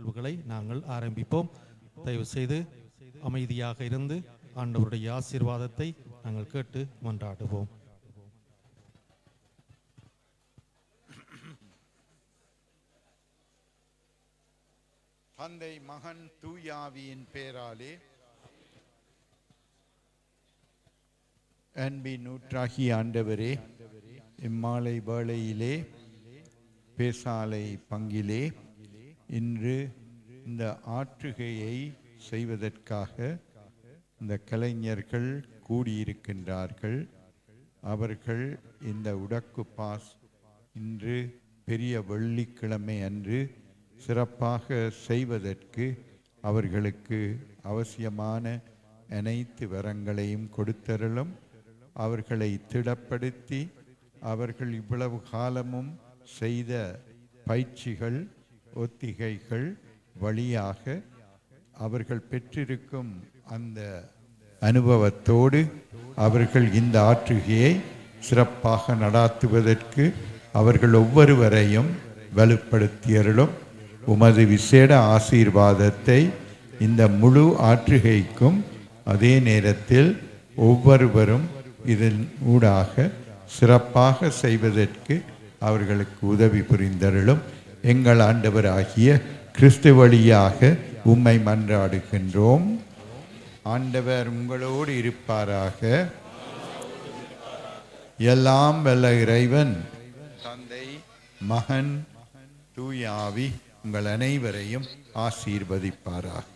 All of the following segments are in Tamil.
நிகழ்வுகளை நாங்கள் ஆரம்பிப்போம். தயவு செய்து அமைதியாக இருந்து ஆண்டவருடைய ஆசீர்வாதத்தை நாங்கள் கேட்டு மன்றாடுவோம். தந்தை மகன் தூயாவியின் பேராலே அன்பின் நூற்றாகிய ஆண்டவரே, இம்மாலை வேளையிலே பேசாலை பங்கிலே இன்று இந்த ஆற்றுகையை செய்வதற்காக இந்த கலைஞர்கள் கூடியிருக்கின்றார்கள். அவர்கள் இந்த உடக்கு பாஸ் இன்று பெரிய வெள்ளிக்கிழமை அன்று சிறப்பாக செய்வதற்கு அவர்களுக்கு அவசியமான அனைத்து வரங்களையும் கொடுத்தருளும். அவர்களை திடப்படுத்தி அவர்கள் இவ்வளவு காலமும் செய்த பயிற்சிகள் ஒத்திகைகள் வழியாக அவர்கள் பெற்றிருக்கும் அந்த அனுபவத்தோடு அவர்கள் இந்த ஆற்றுகையை சிறப்பாக நடாத்துவதற்கு அவர்கள் ஒவ்வொருவரையும் வலுப்படுத்தியருளும். உமது விசேட ஆசீர்வாதத்தை இந்த முழு ஆற்றுகைக்கும் அதே நேரத்தில் ஒவ்வொருவரும் இதன் ஊடாக சிறப்பாக செய்வதற்கு அவர்களுக்கு உதவி புரிந்தருளும். எங்கள் ஆண்டவராகிய கிறிஸ்து வழியாக உம்மை மன்றாடுகின்றோம். ஆண்டவர் உங்களோடு இருப்பாராக. எல்லாம் வல்ல இறைவன் தந்தை மகன் தூய ஆவி உங்கள் அனைவரையும் ஆசீர்வதிப்பாராக.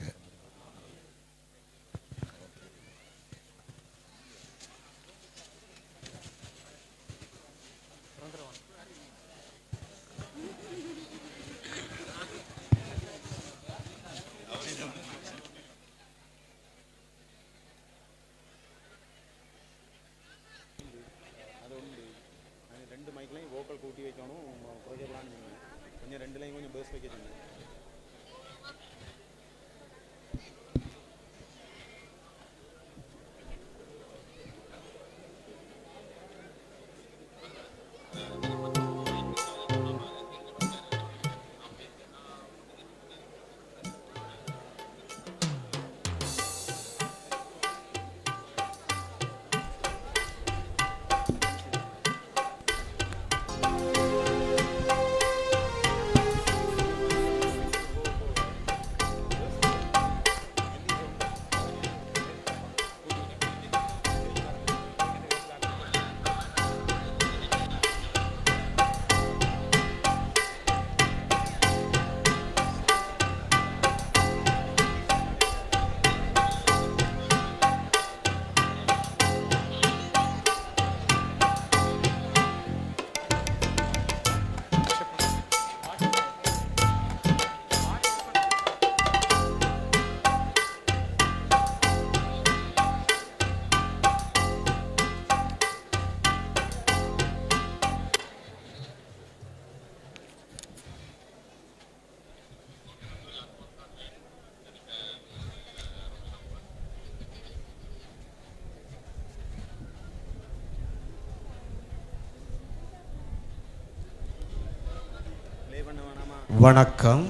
வணக்கம்.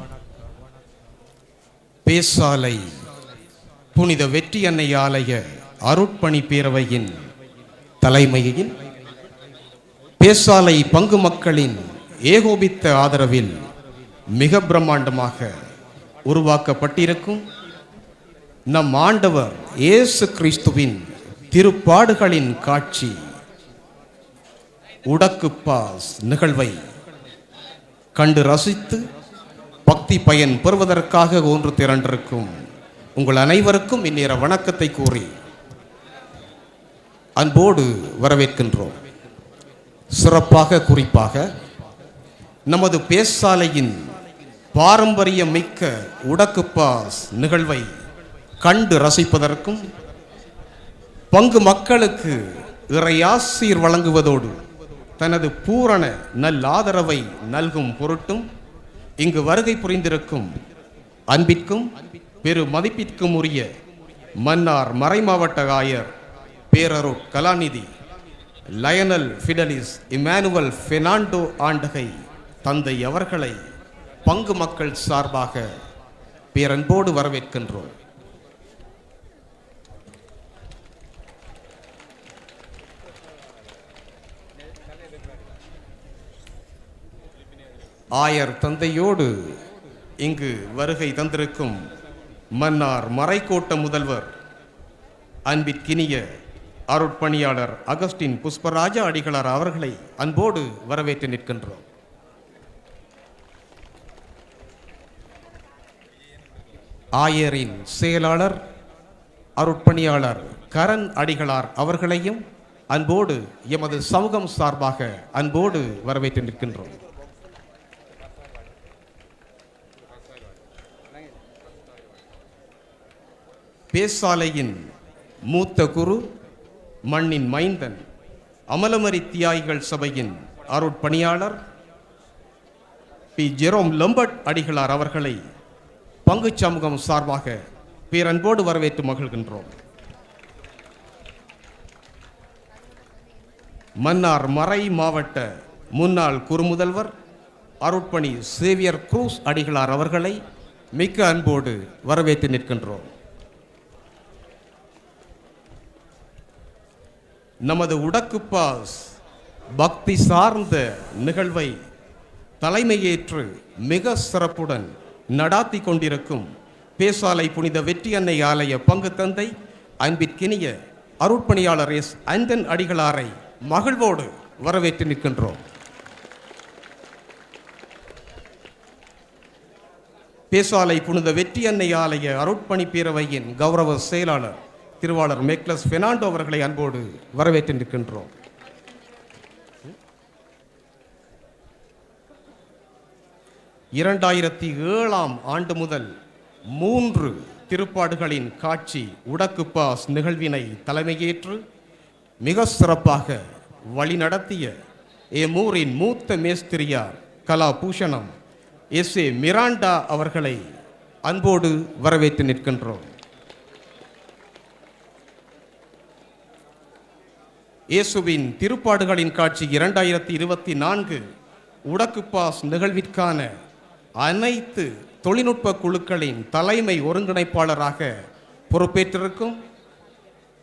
பேசாலை புனித வெற்றி அன்னை ஆலய அருட்பணி பேரவையின் தலைமையில் பேசாலை பங்கு மக்களின் ஏகோபித்த ஆதரவில் மிக பிரம்மாண்டமாக உருவாக்கப்பட்டிருக்கும் நம் ஆண்டவர் இயேசு கிறிஸ்துவின் திருப்பாடுகளின் காட்சி உடக்கு பாஸ் நிகழ்வை கண்டு ரசித்து பக்தி பயன் பெறுவதற்காக ஒன்று திரண்டிருக்கும் உங்கள் அனைவருக்கும் இந்நேர வணக்கத்தை கூறி அன்போடு வரவேற்கின்றோம். சிறப்பாக குறிப்பாக நமது பேசாலையின் பாரம்பரிய மிக்க உடக்கு பாஸ் நிகழ்வை கண்டு ரசிப்பதற்கும் பங்கு மக்களுக்கு இறையாசீர் வழங்குவதோடு தனது பூரண நல்லாதரவை நல்கும் பொருட்டும் இங்கு வருகை புரிந்திருக்கும் அன்பிற்கும் பெரு மதிப்பிற்கும் உரிய மன்னார் மறைமாவட்ட ஆயர் பேரருட் கலாநிதி லயனல் ஃபிடலிஸ் இமானுவல் பெர்னாண்டோ ஆண்டகை தந்தை அவர்களை பங்கு மக்கள் சார்பாக பேரன்போடு வரவேற்கின்றோம். ஆயர் தந்தையோடு இங்கு வருகை தந்திருக்கும் மன்னார் மறைக்கோட்ட முதல்வர் அன்பிற்கினிய அருட்பணியாளர் அகஸ்டின் புஷ்பராஜா அடிகளார் அவர்களை அன்போடு வரவேற்று நிற்கின்றோம். ஆயரின் செயலாளர் அருட்பணியாளர் கரண் அடிகளார் அவர்களையும் அன்போடு எமது சமூகம் சார்பாக அன்போடு வரவேற்று நிற்கின்றோம். பேசாலையின் மூத்த குரு, மண்ணின் மைந்தன், அமலமரி தியாகிகள் சபையின் அருட்பணியாளர் பி ஜெரோம் லம்பர்ட் அடிகளார் அவர்களை பங்கு சமூகம் சார்பாக பேரன்போடு வரவேற்று மகிழ்கின்றோம். மன்னார் மறை மாவட்ட முன்னாள் குறுமுதல்வர் அருட்பணி சேவியர் குரூஸ் அடிகளார் அவர்களை மிக்க அன்போடு வரவேற்று நிற்கின்றோம். நமது உடக்குப்பாஸ் பக்தி சார்ந்த நிகழ்வை தலைமையேற்று மிக சிறப்புடன் நடாத்தி கொண்டிருக்கும் பேசாலை புனித வெற்றி அன்னை ஆலய பங்கு தந்தை அன்பிற்கினிய அருட்பணியாளர் எஸ் ஆண்டன் அடிகளாரை மகிழ்வோடு வரவேற்று நிற்கின்றோம். பேசாலை புனித வெற்றி அன்னை ஆலய அருட்பணி பேரவையின் கௌரவ செயலாளர் திருவாளர் மேக்லஸ் பெர்னாண்டோ அவர்களை அன்போடு வரவேற்று நிற்கின்றோம். ஆண்டு முதல் 3 திருப்பாடுகளின் காட்சி உடக்குப்பாஸ் நிகழ்வினை தலைமையேற்று மிக சிறப்பாக வழிநடத்திய எம்மூரின் மூத்த மேஸ்திரியார் கலா பூஷணம் எஸ் ஏ மிராண்டா அவர்களை அன்போடு வரவேற்று நிற்கின்றோம். இயேசுவின் திருப்பாடுகளின் காட்சி 2024 உடக்குப்பாஸ் நிகழ்விற்கான அனைத்து தொழில்நுட்ப குழுக்களின் தலைமை ஒருங்கிணைப்பாளராக பொறுப்பேற்றிருக்கும்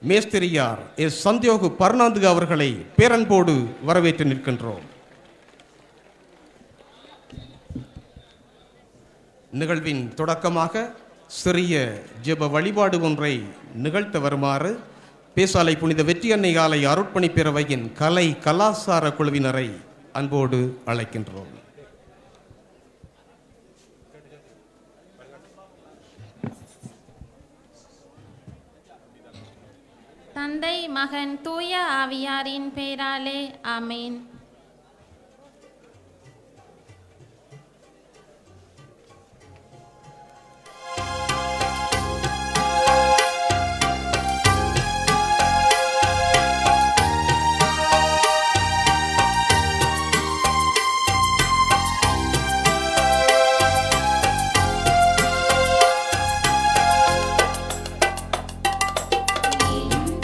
மேஸ்திரியார் எஸ் சந்தியோகு பர்னாந்து அவர்களை பேரன்போடு வரவேற்று நிற்கின்றோம். நிகழ்வின் தொடக்கமாக சிறிய ஜெப வழிபாடு ஒன்றை நிகழ்த்த வருமாறு பேசாலை புனித வெற்றி அன்னை ஆலய அருட்பணி பேரவையின் கலை கலாசார குழுவினரை அன்போடு அழைக்கின்றோம். தந்தை மகன் தூய ஆவியாரின் பெயராலே ஆமேன்.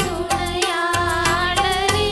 துணையாளரே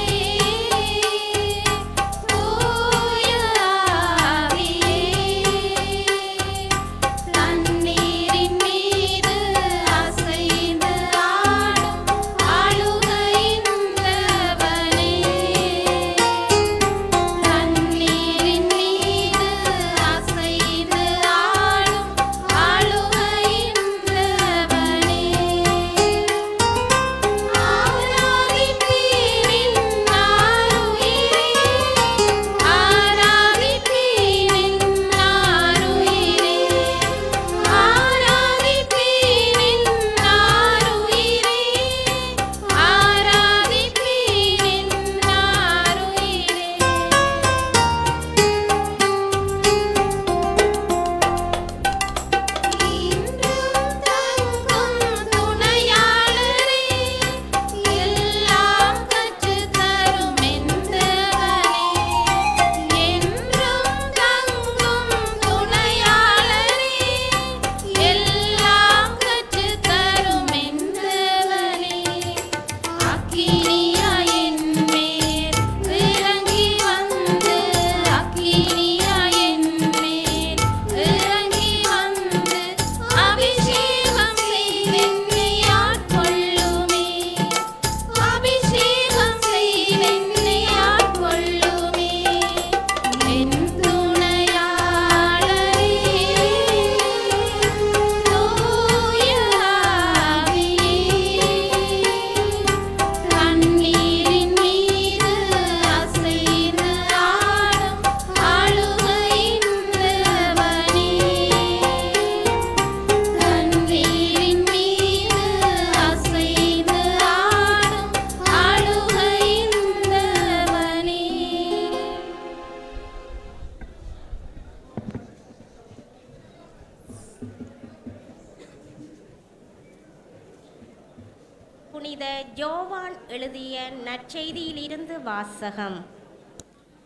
புனித யோவான் எழுதிய நற்செய்தியிலிருந்து வாசகம்.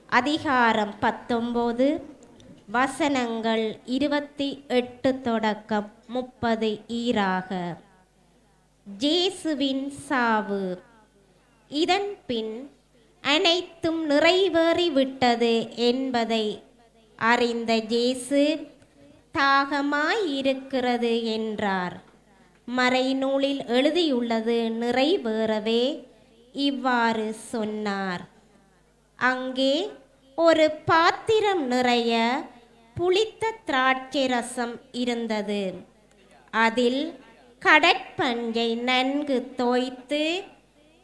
அதிகாரம் 19 வசனங்கள் 28 தொடக்கம் 30 ஈராக. இயேசுவின் சாவு. இதன் பின் அனைத்தும் நிறைவேறிவிட்டது என்பதை அறிந்த இயேசு தாகமாயிருக்கிறது என்றார். மறைநூலில் எழுதியுள்ளது நிறைவேறவே இவ்வாறு சொன்னார். அங்கே ஒரு பாத்திரம் நிறைய புளித்த திராட்சை ரசம் இருந்தது. அதில் கடற்பஞ்சை நன்கு தோய்த்து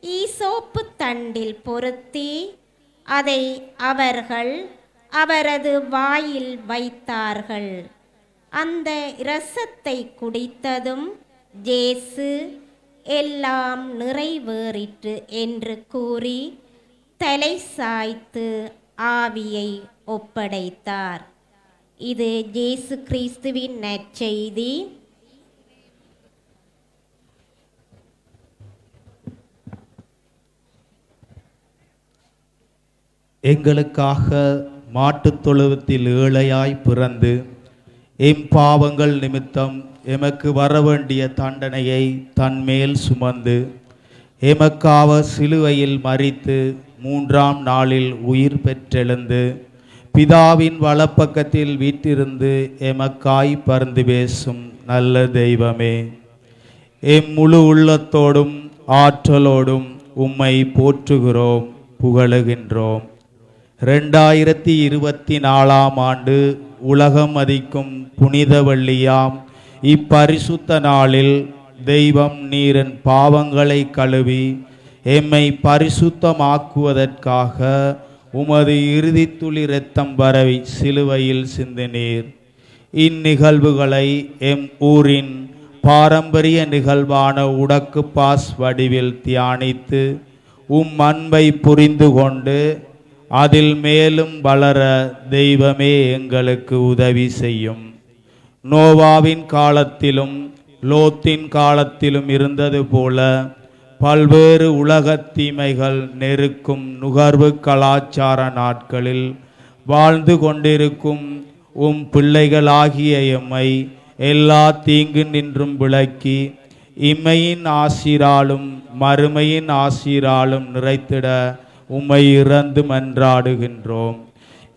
ஈசோப்பு தண்டில் பொருத்தி அதை அவர்கள் அவரது வாயில் வைத்தார்கள். அந்த இரசத்தை குடித்ததும் இயேசு எல்லாம் நிறைவேறிற்று என்று கூறி தலை சாய்த்து ஆவியை ஒப்படைத்தார். இது இயேசு கிறிஸ்துவின் நற்செய்தி. எங்களுக்காக மாட்டுத் தொழுவத்தில் ஏழையாய் பிறந்து பாவங்கள் நிமித்தம் எமக்கு வரவேண்டிய தண்டனையை தன்மேல் சுமந்து எமக்காக சிலுவையில் மரித்து 3ஆம் நாளில் உயிர் பெற்றெழுந்து பிதாவின் வலப்பக்கத்தில் வீற்றிருந்து எமக்காய் பரிந்து பேசும் நல்ல தெய்வமே, முழு உள்ளத்தோடும் ஆற்றலோடும் உம்மை போற்றுகிறோம், புகழுகின்றோம். 2024ஆம் ஆண்டு உலகம் மதிக்கும் புனித வெள்ளியாம் இப்பரிசுத்த நாளில் தெய்வம் நீரின் பாவங்களை கழுவி எம்மை பரிசுத்தமாக்குவதற்காக உமது இறுதித்துளி இரத்தம் வரை சிலுவையில் சிந்தினீர். இந்நிகழ்வுகளை எம் ஊரின் பாரம்பரிய நிகழ்வான உடக்கு பாஸ் வடிவில் தியானித்து அன்பை புரிந்து கொண்டு அதில் மேலும் வளர தெய்வமே எங்களுக்கு உதவி செய்யும். நோவாவின் காலத்திலும் லோத்தின் காலத்திலும் இருந்தது போல பல்வேறு உலகத் தீமைகள் நெருக்கும் நுகர்வு கலாச்சார நாட்களில் வாழ்ந்து கொண்டிருக்கும் பிள்ளைகளாகிய எம்மை எல்லா தீங்கு நின்றும் விலக்கி இம்மையின் ஆசீராலும் மறுமையின் ஆசீராலும் நிறைத்திட உம்மை இறந்து மன்றாடுகின்றோம்.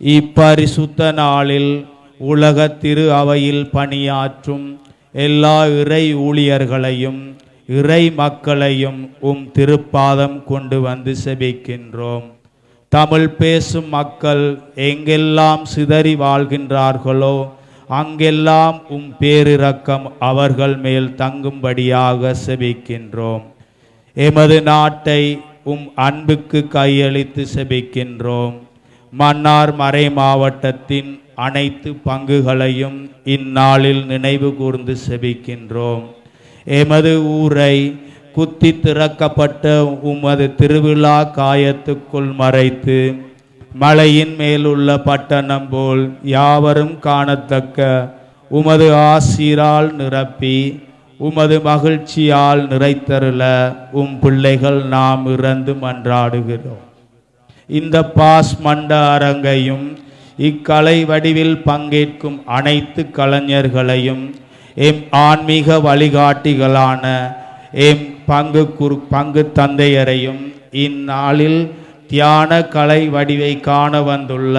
இப்பரிசுத்த நாளில் உலக திரு அவையில் பணியாற்றும் எல்லா இறை ஊழியர்களையும் இறை மக்களையும் திருப்பாதம் கொண்டு வந்து செபிக்கின்றோம். தமிழ் பேசும் மக்கள் எங்கெல்லாம் சிதறி வாழ்கின்றார்களோ அங்கெல்லாம் பேரிரக்கம் அவர்கள் மேல் தங்கும்படியாக செபிக்கின்றோம். எமது நாட்டை அன்புக்கு கையளித்து செபிக்கின்றோம். மன்னார் மறை மாவட்டத்தின் அனைத்து பங்குகளையும் இந்நாளில் நினைவு கூர்ந்து செபிக்கின்றோம். எமது ஊரை குத்தி திறக்கப்பட்ட உமது திருவிழா காயத்துக்குள் மறைத்து மலையின் மேலுள்ள பட்டணம் போல் யாவரும் காணத்தக்க உமது ஆசீரால் நிரப்பி உமது மகிழ்ச்சியால் நிறைத்தருள பிள்ளைகள் நாம் இறந்து மன்றாடுகிறோம். இந்த பாஸ் மண்ட அரங்கையும் இக்கலை வடிவில் பங்கேற்கும் அனைத்து கலைஞர்களையும் ஆன்மீக வழிகாட்டிகளான பங்கு தந்தையரையும் இந்நாளில் தியான கலை வடிவை காண வந்துள்ள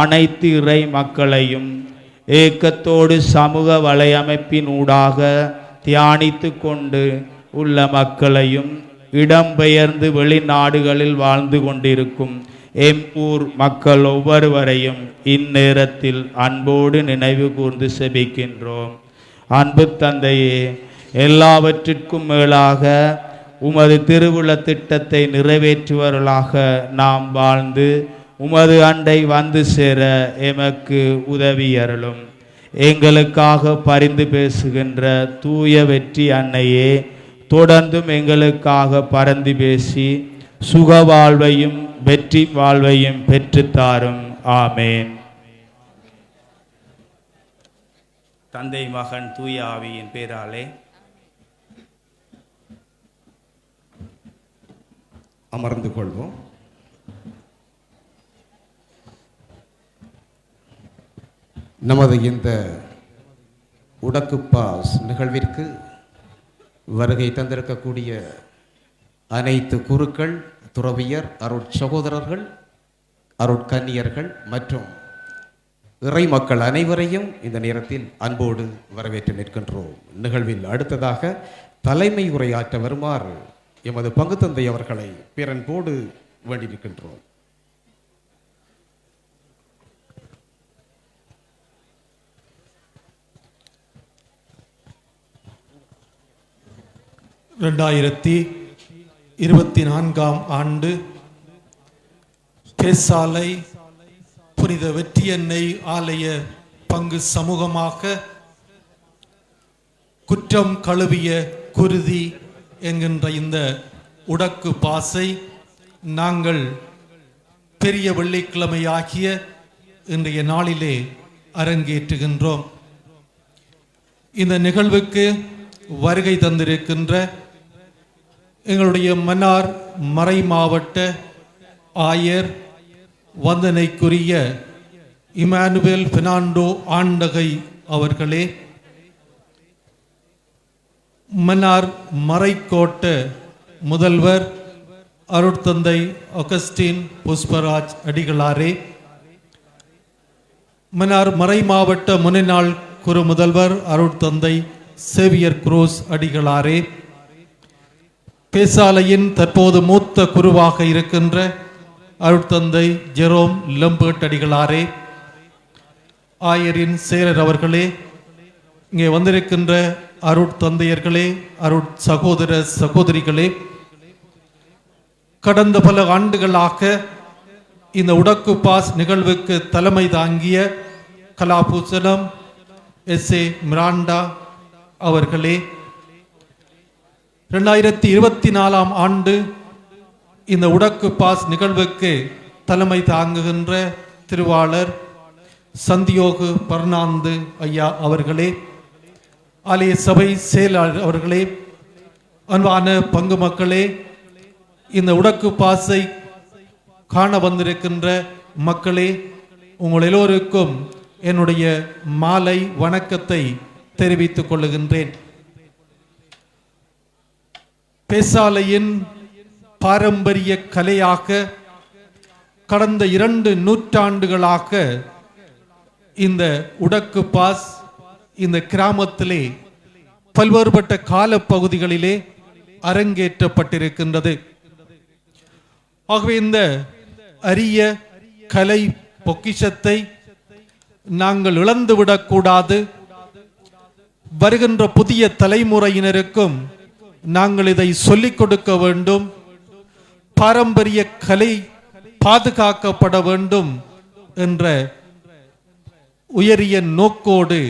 அனைத்து இறை மக்களையும் ஏக்கத்தோடு சமூக வலையமைப்பின் ஊடாக தியானித்து கொண்டு உள்ள மக்களையும் இடம்பெயர்ந்து வெளிநாடுகளில் வாழ்ந்து கொண்டிருக்கும் ஊர் மக்கள் ஒவ்வொருவரையும் இந்நேரத்தில் அன்போடு நினைவு கூர்ந்து செபிக்கின்றோம். அன்பு தந்தையே, எல்லாவற்றிற்கும் மேலாக உமது திருவுள திட்டத்தை நிறைவேற்றுவர்களாக நாம் வாழ்ந்து உமது அண்டை வந்து சேர எமக்கு உதவி அருளும். எங்களுக்காக பரிந்து பேசுகின்ற தூய வெற்றி அன்னையே, தொடர்ந்தும் எங்களுக்காக பரிந்து பேசி சுக வாழ்வையும் வெற்றி வாழ்வையும் பெற்றுத்தாரும். ஆமேன். தந்தை மகன் தூய ஆவியின் பேராலே அமர்ந்து கொள்வோம். நமது இந்த உடக்குப்பாஸ் நிகழ்விற்கு வருகை தந்திருக்கக்கூடிய அனைத்து குருக்கள், துறவியர், அருட்சகோதரர்கள், அருட்கன்னியர்கள் மற்றும் இறை மக்கள் அனைவரையும் இந்த நேரத்தில் அன்போடு வரவேற்று நிற்கின்றோம். நிகழ்வில் அடுத்ததாக தலைமை உரையாற்ற வருமாறு எமது பங்கு தந்தை அவர்களை பேரன்போடு வேண்டி நிற்கின்றோம். ரெண்டாயிரத்தி 24ஆம் ஆண்டு பேசாலை புனித வெற்றியன்னை ஆலய பங்கு சமூகமாக குற்றம் கழுவிய குருதி என்கின்ற இந்த உடக்கு பாசை நாங்கள் பெரிய வெள்ளிக்கிழமை ஆகிய இன்றைய நாளிலே அரங்கேற்றுகின்றோம். இந்த நிகழ்வுக்கு வருகை தந்திருக்கின்ற எங்களுடைய மன்னார் மறை மாவட்ட ஆயர் வந்தனைக்குரிய இமானுவேல் பெர்னாண்டோ ஆண்டகை அவர்களே, மன்னார் மறைக்கோட்ட முதல்வர் அருட்தந்தை அகஸ்டின் புஷ்பராஜ் அடிகளாரே, மன்னார் மறை மாவட்ட முன்னாள் குரு முதல்வர் அருட்தந்தை சேவியர் குரோஸ் அடிகளாரே, பேசாலையின் தற்போது மூத்த குருவாக இருக்கின்ற அருட்தந்தை ஜெரோம் லம்பர்ட் அடிகளாரே, ஆயரின் செயலர் அவர்களே, இங்கே வந்திருக்கின்ற அருட்தந்தையர்களே, அருட் சகோதர சகோதரிகளே, கடந்த பல ஆண்டுகளாக இந்த உடக்கு பாஸ் நிகழ்வுக்கு தலைமை தாங்கிய கலாபூசணம் எஸ்.ஏ. மிராண்டா அவர்களே, 2024ஆம் ஆண்டு இந்த உடக்கு பாஸ் நிகழ்வுக்கு தலைமை தாங்குகின்ற திருவாளர் சந்தியோகு பர்னாந்து ஐயா அவர்களே, ஆலய சபை செயலாளர் அவர்களே, அன்பான பங்கு மக்களே, இந்த உடக்கு பாஸை காண வந்திருக்கின்ற மக்களே, உங்கள் எல்லோருக்கும் என்னுடைய மாலை வணக்கத்தை தெரிவித்துக் கொள்ளுகின்றேன். பேசாலையின் பாரம்பரிய கலையாக கடந்த 2 நூற்றாண்டுகளாக இந்த உடக்கு பாஸ் இந்த கிராமத்திலே பல்வேறுபட்ட காலப்பகுதிகளிலே அரங்கேற்றப்பட்டிருக்கின்றது. ஆகவே இந்த அரிய கலை பொக்கிஷத்தை நாங்கள் இழந்துவிடக்கூடாது. வருகின்ற புதிய தலைமுறையினருக்கும் நாங்கள் இதை சொல்லிக் கொடுக்க வேண்டும். பாரம்பரிய கலை பாதுகாக்கப்பட வேண்டும் என்ற உயரிய நோக்கோடு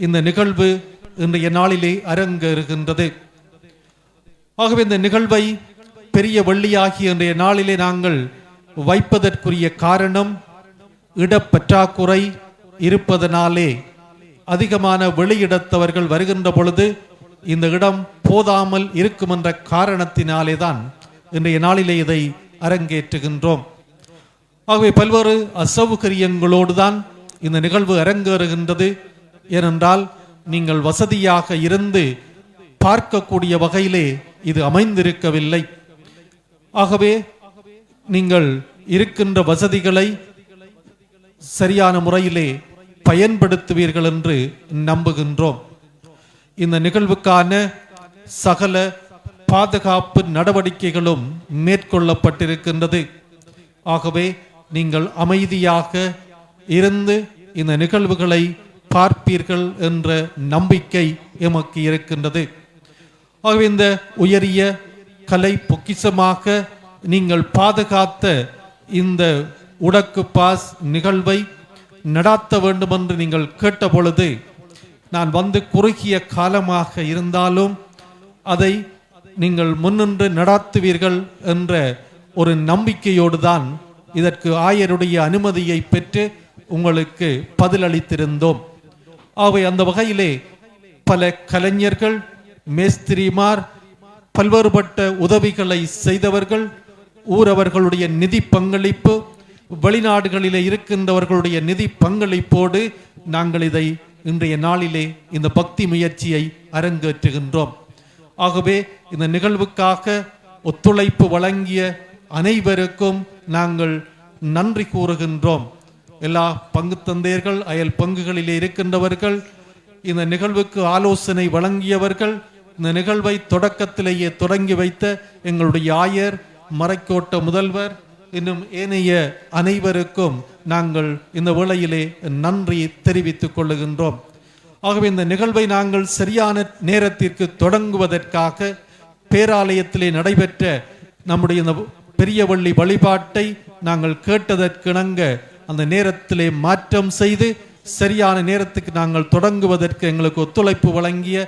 இந்த நிகழ்வு இன்றைய நாளிலே அரங்கேறுகின்றது. ஆகவே இந்த நிகழ்வை பெரிய வெள்ளியாகிய இன்றைய நாளிலே நாங்கள் வைப்பதற்குரிய காரணம் இடப்பற்றாக்குறை இருப்பதனாலே அதிகமான வெளியிடத்தவர்கள் வருகின்ற பொழுது இந்த இடம் போதாமல் இருக்கும் என்ற காரணத்தினாலே தான் இன்றைய நாளிலே இதை அரங்கேற்றுகின்றோம். ஆகவே பல்வேறு அசௌகரியங்களோடு தான் இந்த நிகழ்வு அரங்கேறுகின்றது. ஏனென்றால் நீங்கள் வசதியாக இருந்து பார்க்கக்கூடிய வகையிலே இது அமைந்திருக்கவில்லை. ஆகவே நீங்கள் இருக்கின்ற வசதிகளை சரியான முறையிலே பயன்படுத்துவீர்கள் என்று நம்புகின்றோம். இந்த நிகழ்வுக்கான சகல பாதுகாப்பு நடவடிக்கைகளும் மேற்கொள்ளப்பட்டிருக்கின்றது. ஆகவே நீங்கள் அமைதியாக இருந்து இந்த நிகழ்வுகளை பார்ப்பீர்கள் என்ற நம்பிக்கை எமக்கு இருக்கின்றது. ஆகவே இந்த உயரிய கலை பொக்கிஷமாக நீங்கள் பாதுகாத்த இந்த உடக்கு பாஸ் நிகழ்வை நடாத்த வேண்டும் என்று நீங்கள் கேட்ட பொழுது நான் வந்து குறுகிய காலமாக இருந்தாலும் அதை நீங்கள் முன்னின்று நடாத்துவீர்கள் என்ற ஒரு நம்பிக்கையோடு தான் இதற்கு ஆயருடைய அனுமதியை பெற்று உங்களுக்கு பதிலளித்திருந்தோம். ஆகவே அந்த வகையிலே பல கலைஞர்கள், மேஸ்திரிமார், பல்வேறுபட்ட உதவிகளை செய்தவர்கள், ஊரவர்களுடைய நிதி பங்களிப்பு, வெளிநாடுகளிலே இருக்கின்றவர்களுடைய நிதி பங்களிப்போடு நாங்கள் இதை இன்றைய நாளிலே இந்த பக்தி முயற்சியை அரங்கேற்றுகின்றோம். ஆகவே இந்த நிகழ்வுக்காக ஒத்துழைப்பு வழங்கிய அனைவருக்கும் நாங்கள் நன்றி கூறுகின்றோம். எல்லா பங்கு தந்தையர்கள், அயல் பங்குகளிலே இருக்கின்றவர்கள், இந்த நிகழ்வுக்கு ஆலோசனை வழங்கியவர்கள், இந்த நிகழ்வை தொடக்கத்திலேயே தொடங்கி வைத்த எங்களுடைய ஆயர், மறைக்கோட்ட முதல்வர், இன்னும் ஏனைய அனைவருக்கும் நாங்கள் இந்த வேளையிலே நன்றி தெரிவித்துக் கொள்ளுகின்றோம். ஆகவே இந்த நிகழ்வை நாங்கள் சரியான நேரத்திற்கு தொடங்குவதற்காக பேராலயத்திலே நடைபெற்ற நம்முடைய இந்த பெரிய வள்ளி வழிபாட்டை நாங்கள் கேட்டதற்கிணங்க அந்த நேரத்திலே மாற்றம் செய்து சரியான நேரத்துக்கு நாங்கள் தொடங்குவதற்கு எங்களுக்கு ஒத்துழைப்பு வழங்கிய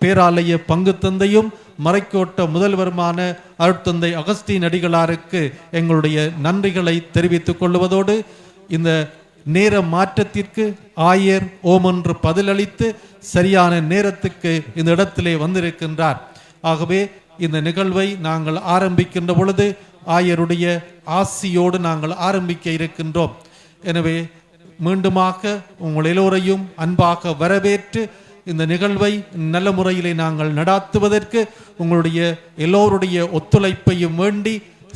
பேராலய பங்கு தந்தையும் மறைக்கோட்ட முதல்வருமான அருட்தந்தை அகஸ்டீன் அடிகளாருக்கு எங்களுடைய நன்றிகளை தெரிவித்துக் கொள்வதோடு, இந்த நேர மாற்றத்திற்கு ஆயர் ஓமென்று பதிலளித்து சரியான நேரத்துக்கு இந்த இடத்திலே வந்திருக்கின்றார். ஆகவே இந்த நிகழ்வை நாங்கள் ஆரம்பிக்கின்ற பொழுது ஆயருடைய ஆசியோடு நாங்கள் ஆரம்பிக்க இருக்கின்றோம். எனவே மீண்டுமாக உங்கள் எல்லோரையும் அன்பாக வரவேற்று இந்த நிகழ்வை நல்ல முறையிலே நாங்கள் நடாத்துவதற்கு உங்களுடைய எல்லோருடைய ஒத்துழைப்பையும் வேண்டி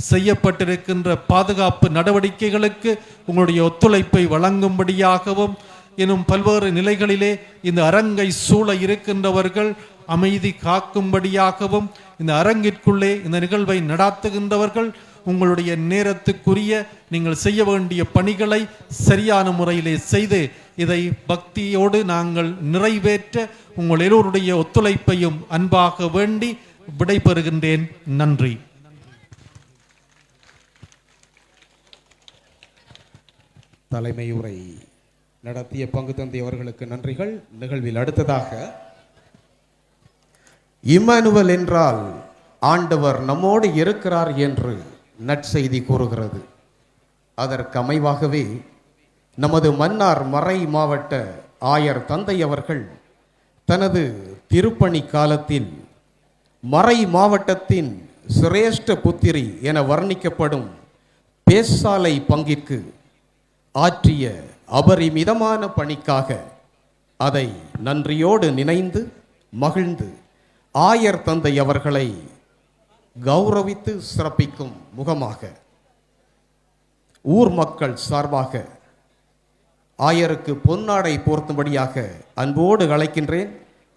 செய்யப்பட்டிருக்கின்ற பாதுகாப்பு நடவடிக்கைகளுக்கு உங்களுடைய ஒத்துழைப்பை வழங்கும்படியாகவும், எனும் பல்வேறு நிலைகளிலே இந்த அரங்கை சூழ இருக்கின்றவர்கள் அமைதி காக்கும்படியாகவும், இந்த அரங்கிற்குள்ளே இந்த நிகழ்வை நடாத்துகின்றவர்கள் உங்களுடைய நேரத்துக்குரிய நீங்கள் செய்ய வேண்டிய பணிகளை சரியான முறையிலே செய்து இதை பக்தியோடு நாங்கள் நிறைவேற்ற உங்கள் எல்லோருடைய ஒத்துழைப்பையும் அன்பாக வேண்டி விடைபெறுகின்றேன். நன்றி. தலைமை உரை நடத்திய பங்கு தந்தை அவர்களுக்கு நன்றிகள். நிகழ்வில் அடுத்ததாக இம்மானுவேல் என்றால் ஆண்டவர் நம்மோடு இருக்கிறார் என்று நற்செய்தி கூறுகிறது. அதற்கு அமைவாகவே நமது மன்னார் மறை மாவட்ட ஆயர் தந்தை அவர்கள் தனது திருப்பணி காலத்தில் மறை மாவட்டத்தின் சிரேஷ்ட புத்திரி என வர்ணிக்கப்படும் பேசாலை பங்கிற்கு ஆற்றிய அபரிமிதமான பணிக்காக அதை நன்றியோடு நினைந்து மகிழ்ந்து ஆயர் தந்தை அவர்களை கௌரவித்து சிறப்பிக்கும் முகமாக ஊர் மக்கள் சார்பாக ஆயருக்கு பொன்னாடை போர்த்தும்படியாக அன்போடு அழைக்கின்றேன்.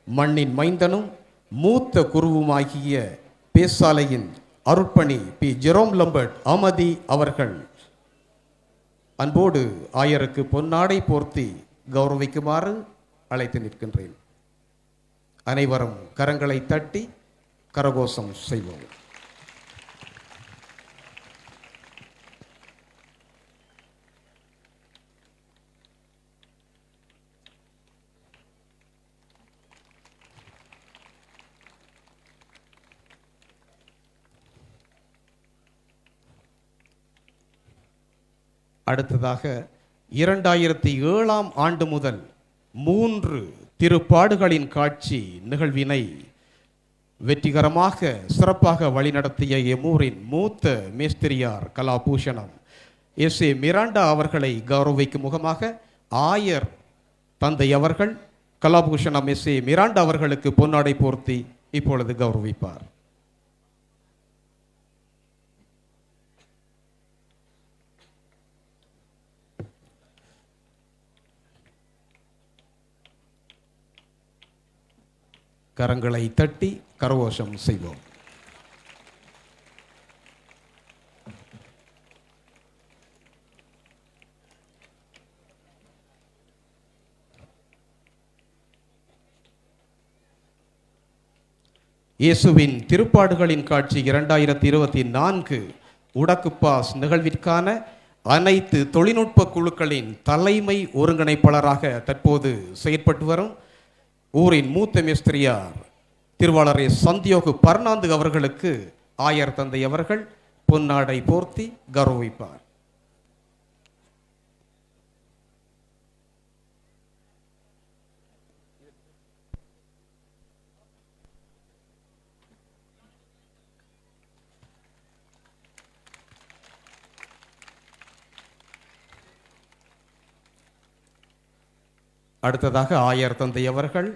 மண்ணின் மைந்தனும் மூத்த குருவுமாகிய பேசாலையின் அருட்பணி பி. ஜெரோம் லம்பர்ட் அமதி அவர்கள் அன்போடு ஆயருக்கு பொன்னாடை போர்த்தி கௌரவிக்குமாறு அழைத்து நிற்கின்றேன். அனைவரும் கரங்களை தட்டி கரகோஷம் செய்வோம். அடுத்ததாக 2007ஆம் ஆண்டு முதல் 3 திருப்பாடுகளின் காட்சி நிகழ்வினை வெற்றிகரமாக சிறப்பாக வழிநடத்திய எம்மூரின் மூத்த மேஸ்திரியார் கலாபூஷணம் எஸ்.ஏ. மிராண்டா அவர்களை கௌரவிக்கும் முகமாக ஆயர் தந்தை அவர்கள் கலாபூஷணம் எஸ்.ஏ. மிராண்டா அவர்களுக்கு பொன்னாடை போர்த்தி இப்பொழுது கௌரவிப்பார். கரங்களை தட்டி கரகோஷம் செய்வோம். இயேசுவின் திருப்பாடுகளின் காட்சி 2024 உடக்குப்பாஸ் நிகழ்விற்கான அனைத்து தொழில்நுட்ப குழுக்களின் தலைமை ஒருங்கிணைப்பாளராக தற்போது செயற்பட்டு வரும் ஊரின் மூத்த மேஸ்திரியார் திருவாளரே சந்தியோகு பர்னாந்து அவர்களுக்கு ஆயர் தந்தை அவர்கள் பொன்னாடை போர்த்தி கௌரவிப்பார். அடுத்ததாக ஆயர் தந்தை அவர்கள்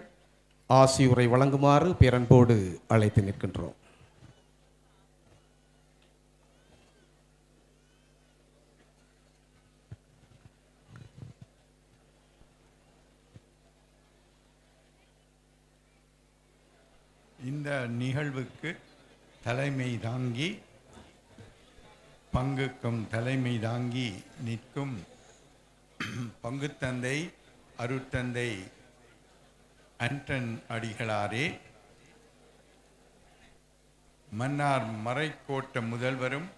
ஆசியுரை வழங்குமாறு பேரன்போடு அழைத்து நிற்கின்றோம். இந்த நிகழ்வுக்கு தலைமை தாங்கி பங்குக்கும் தலைமை தாங்கி நிற்கும் பங்குத்தந்தை அருட்தந்தை ஆண்டன் அடிகளாரே, மன்னார் மறைக்கோட்ட முதல்வரும்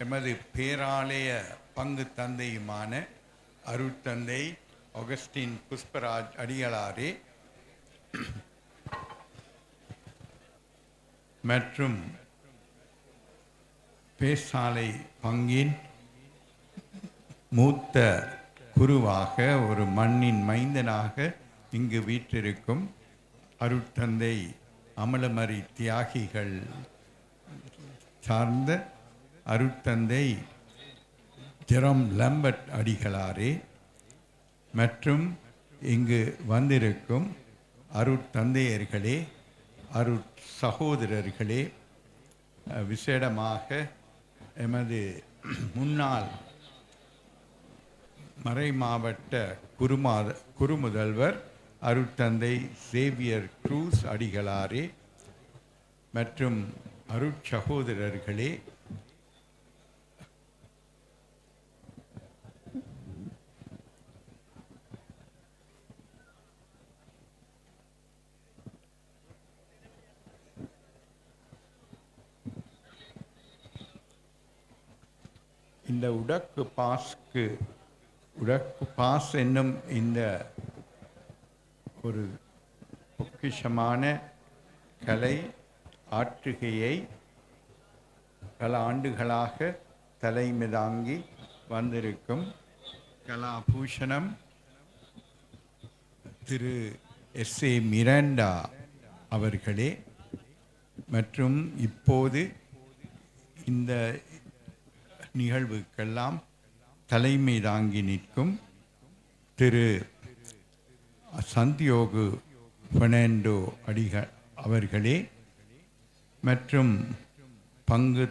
எமது பேராலய பங்கு தந்தையுமான அருட்தந்தை அகஸ்டின் புஷ்பராஜ் அடிகளாரே மற்றும் பேசாலை பங்கின் மூத்த குருவாக ஒரு மண்ணின் மைந்தனாக இங்கு வீற்றிருக்கும் அருட்தந்தை அமலமரி தியாகிகள் சார்ந்த அருட்தந்தை ஜெரம் லம்பர்ட் அடிகளாரே மற்றும் இங்கு வந்திருக்கும் அருட்தந்தையர்களே, அருட் சகோதரர்களே, விசேடமாக எமது முன்னாள் மறைமாவட்ட குருமுதல்வர் அருட்தந்தை சேவியர் க்ரூஸ் அடிகளாரே மற்றும் அருட்சகோதரர்களே, இந்த உடக்கு பாஸ் என்னும் இந்த ஒரு பொக்கிஷமான கலை ஆற்றுகையை பல ஆண்டுகளாக தலைமை தாங்கி வந்திருக்கும் கலாபூஷணம் திரு S.A. மிராண்டா அவர்களே மற்றும் இப்போது இந்த நிகழ்வுக்கெல்லாம் தலைமை தாங்கி நிற்கும் திரு சந்தியோகு பெர்னாண்டோ அவர்களே மற்றும் பங்கு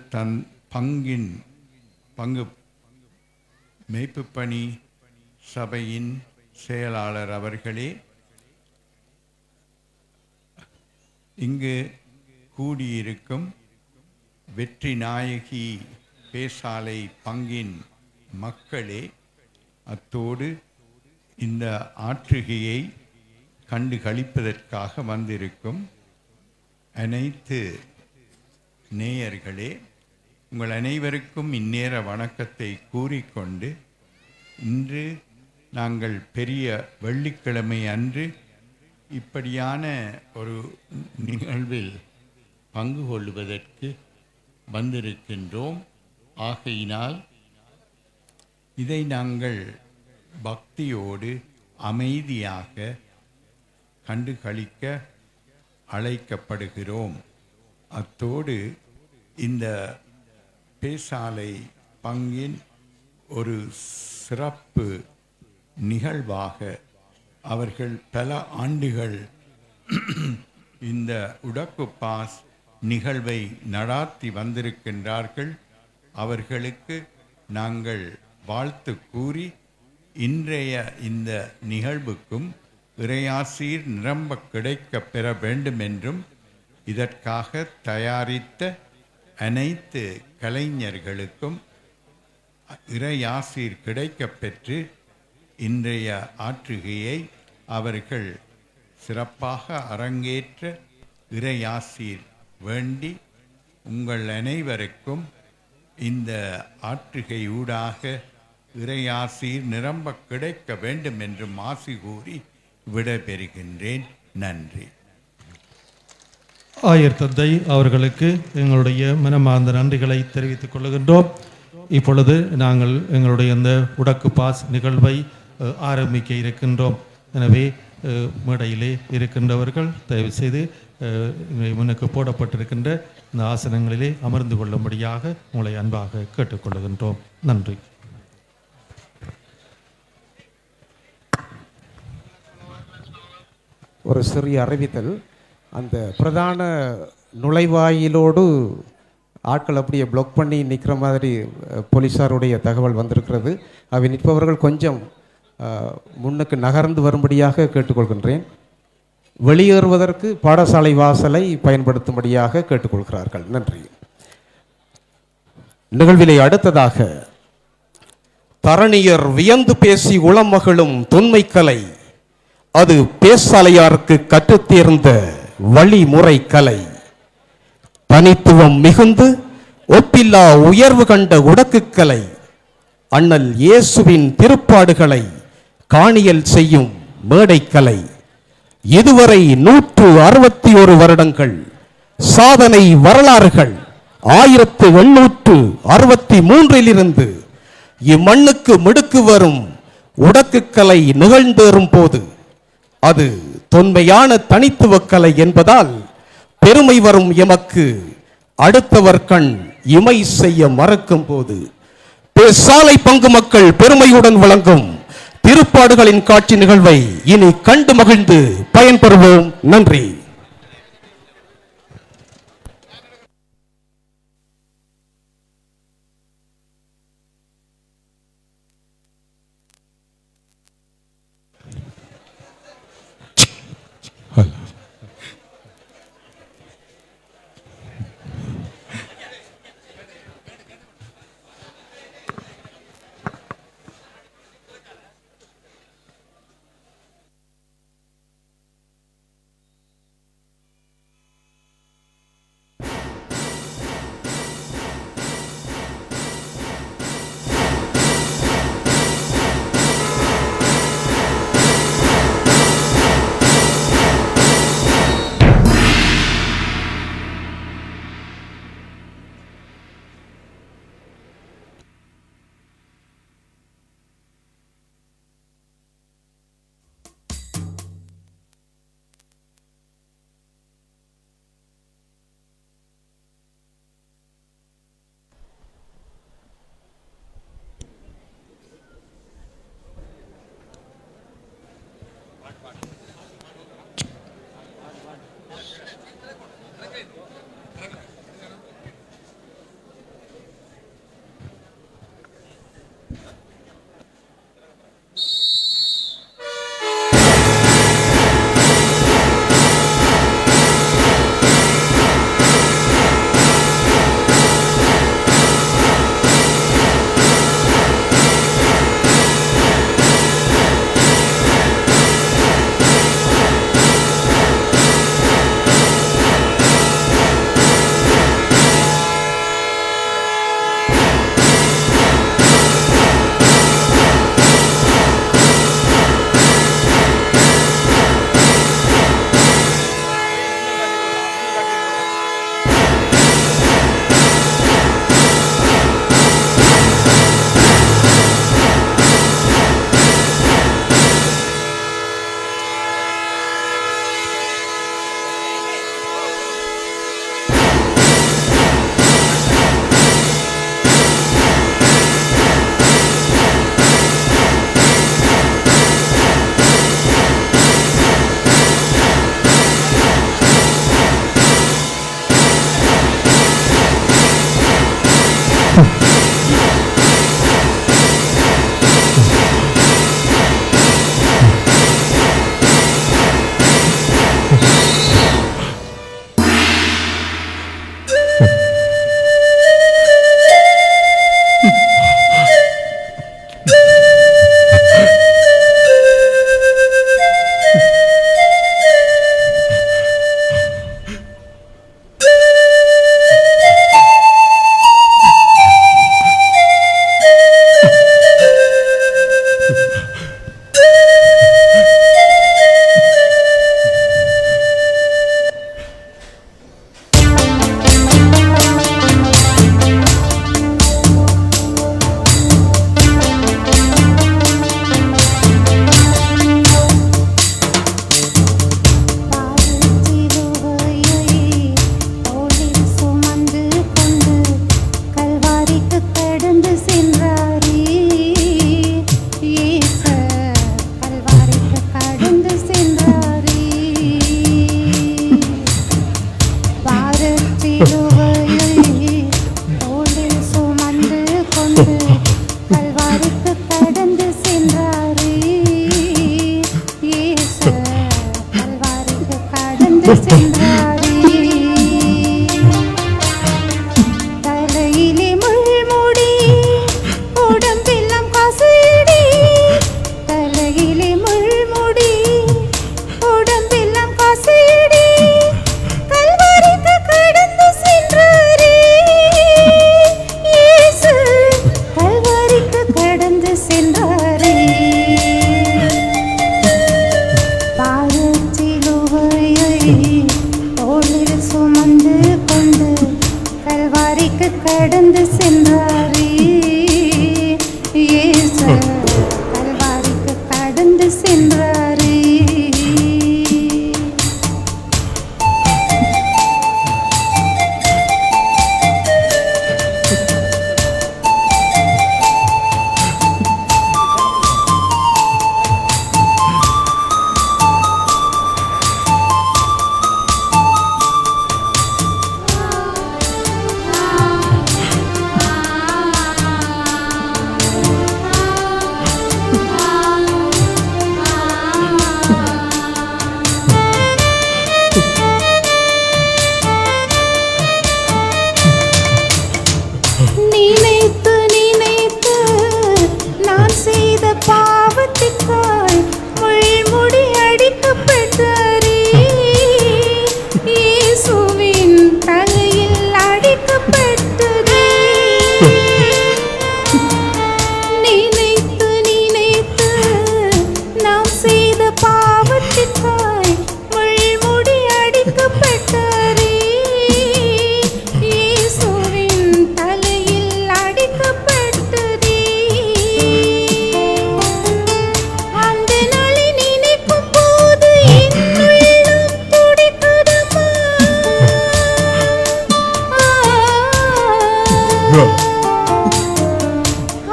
மேய்ப்புப்பணி சபையின் செயலாளர் அவர்களே, இங்கு கூடியிருக்கும் வெற்றி நாயகி பேசாலை பங்கின் மக்களே, அத்தோடு இந்த ஆற்றுகையை கண்டு களிப்பதற்காக வந்திருக்கும் அனைத்து நேயர்களே, உங்கள் அனைவருக்கும் இந்நேர வணக்கத்தை கூறிக்கொண்டு, இன்று நாங்கள் பெரிய வெள்ளிக்கிழமை அன்று இப்படியான ஒரு நிகழ்வில் பங்கு கொள்வதற்கு வந்திருக்கின்றோம். ஆகையினால் இதை நாங்கள் பக்தியோடு அமைதியாக கண்டு களிக்க அழைக்கப்படுகிறோம். அத்தோடு இந்த பேசாலை பங்கின் ஒரு சிறப்பு நிகழ்வாக அவர்கள் பல ஆண்டுகள் இந்த உடக்கு பாஸ் நிகழ்வை நடாத்தி வந்திருக்கின்றார்கள். அவர்களுக்கு நாங்கள் வாழ்த்து கூறி இன்றைய இந்த நிகழ்வுக்கும் இறையாசீர் நிரம்ப கிடைக்க பெற வேண்டும் என்றும் இதற்காக தயாரித்த அனைத்து கலைஞர்களுக்கும் இறையாசீர் கிடைக்கப் பெற்று இன்றைய ஆற்றுகையை அவர்கள் சிறப்பாக அரங்கேற்ற இறையாசீர் வேண்டி உங்கள் அனைவருக்கும் இந்த ஆற்றுகை ஊடாக இறையாசீர் நிரம்ப கிடைக்க வேண்டும் என்றும் ஆசி கூறி விடைபெறுகின்றேன். நன்றி. ஆயர் தந்தை அவர்களுக்கு எங்களுடைய மனமார்ந்த நன்றிகளை தெரிவித்துக் கொள்கின்றோம். இப்பொழுது நாங்கள் எங்களுடைய இந்த உடக்கு பாஸ் நிகழ்வை ஆரம்பிக்க இருக்கின்றோம். எனவே மேடையிலே இருக்கின்றவர்கள் தயவு செய்து முன்னுக்கு போடப்பட்டிருக்கின்ற இந்த ஆசனங்களிலே அமர்ந்து கொள்ளும்படியாக உங்களை அன்பாக கேட்டுக்கொள்கின்றோம். நன்றி. ஒரு சிறிய அறிவித்தல். அந்த பிரதான நுழைவாயிலோடு ஆட்கள் அப்படியே பிளாக் பண்ணி நிற்கிற மாதிரி போலீஸாருடைய தகவல் வந்திருக்கிறது. அவை நிற்பவர்கள் கொஞ்சம் முன்னுக்கு நகர்ந்து வரும்படியாக கேட்டுக்கொள்கின்றேன். வெளியேறுவதற்கு பாடசாலை வாசலை பயன்படுத்தும்படியாக கேட்டுக்கொள்கிறார்கள். நன்றி. நிகழ்விலே அடுத்ததாக தரணியர் வியந்து பேசி உளமகளும் தொன்மைக்கலை, அது பேசாலையாருக்கு கற்றுத்தேர்ந்த வழிமுறை கலை. தனித்துவம் மிகுந்து ஒப்பில்லா உயர்வு கண்ட உடக்குக்கலை, அண்ணல் இயேசுவின் திருப்பாடுகளை காணியல் செய்யும் மேடைக்கலை. இதுவரை 161 வருடங்கள் சாதனை வரலாறுகள் 1863 இம்மண்ணுக்கு மிடுக்கு வரும் உடக்குக்கலை நிகழ்ந்தேறும் போது அது தொன்மையான தனித்துவ கலை என்பதால் பெருமை வரும் எமக்கு அடுத்தவர் கண் இமை செய்ய மறக்கும் போது பேசாலை பங்கு மக்கள் பெருமையுடன் வழங்கும் திருப்பாடுகளின் காட்சி நிகழ்வை இனி கண்டு மகிழ்ந்து பயன்பெறுவோம். நன்றி. சிலுவையை தோளில் சுமந்து கொண்டு கல்வாரிக்கு கடந்து சென்றாரே. இயேசு கல்வாரிக்கு கடந்து சென்றாரே. தலையிலே முள்முடி, உடம்பெல்லாம் காசேடி. தலையிலே முள்முடி, உடம்பெல்லாம் காசேடி. கல்வாரிக்கு கடந்து சென்றாரே. இயேசு கல்வாரிக்கு கடந்து சென்றாரே. பாதச்சிலுவையை தோளில் சுமந்து கொண்டு கல்வாரிக்கு கடந்து சென்றாரே. இயேசு கல்வாரிக்கு கடந்து சென்றாரே. நினைத்து நினைத்து நான் செய்த பாவத்திற்காய் முள்முடி அடிக்கப்பட்டாரே. இயேசுவின் தலையில் அடிக்கப்பட்டதே. நினைத்து நினைத்து நாம் செய்த பாவத்திற்காய் முள்முடி அடிக்கப்பட்டாரே. இயேசுவின் தலையில் அடிக்கப்பட்டதே. அந்த நாளை நினைக்கும் போது என் உள்ளம் துடிக்குதம்மா.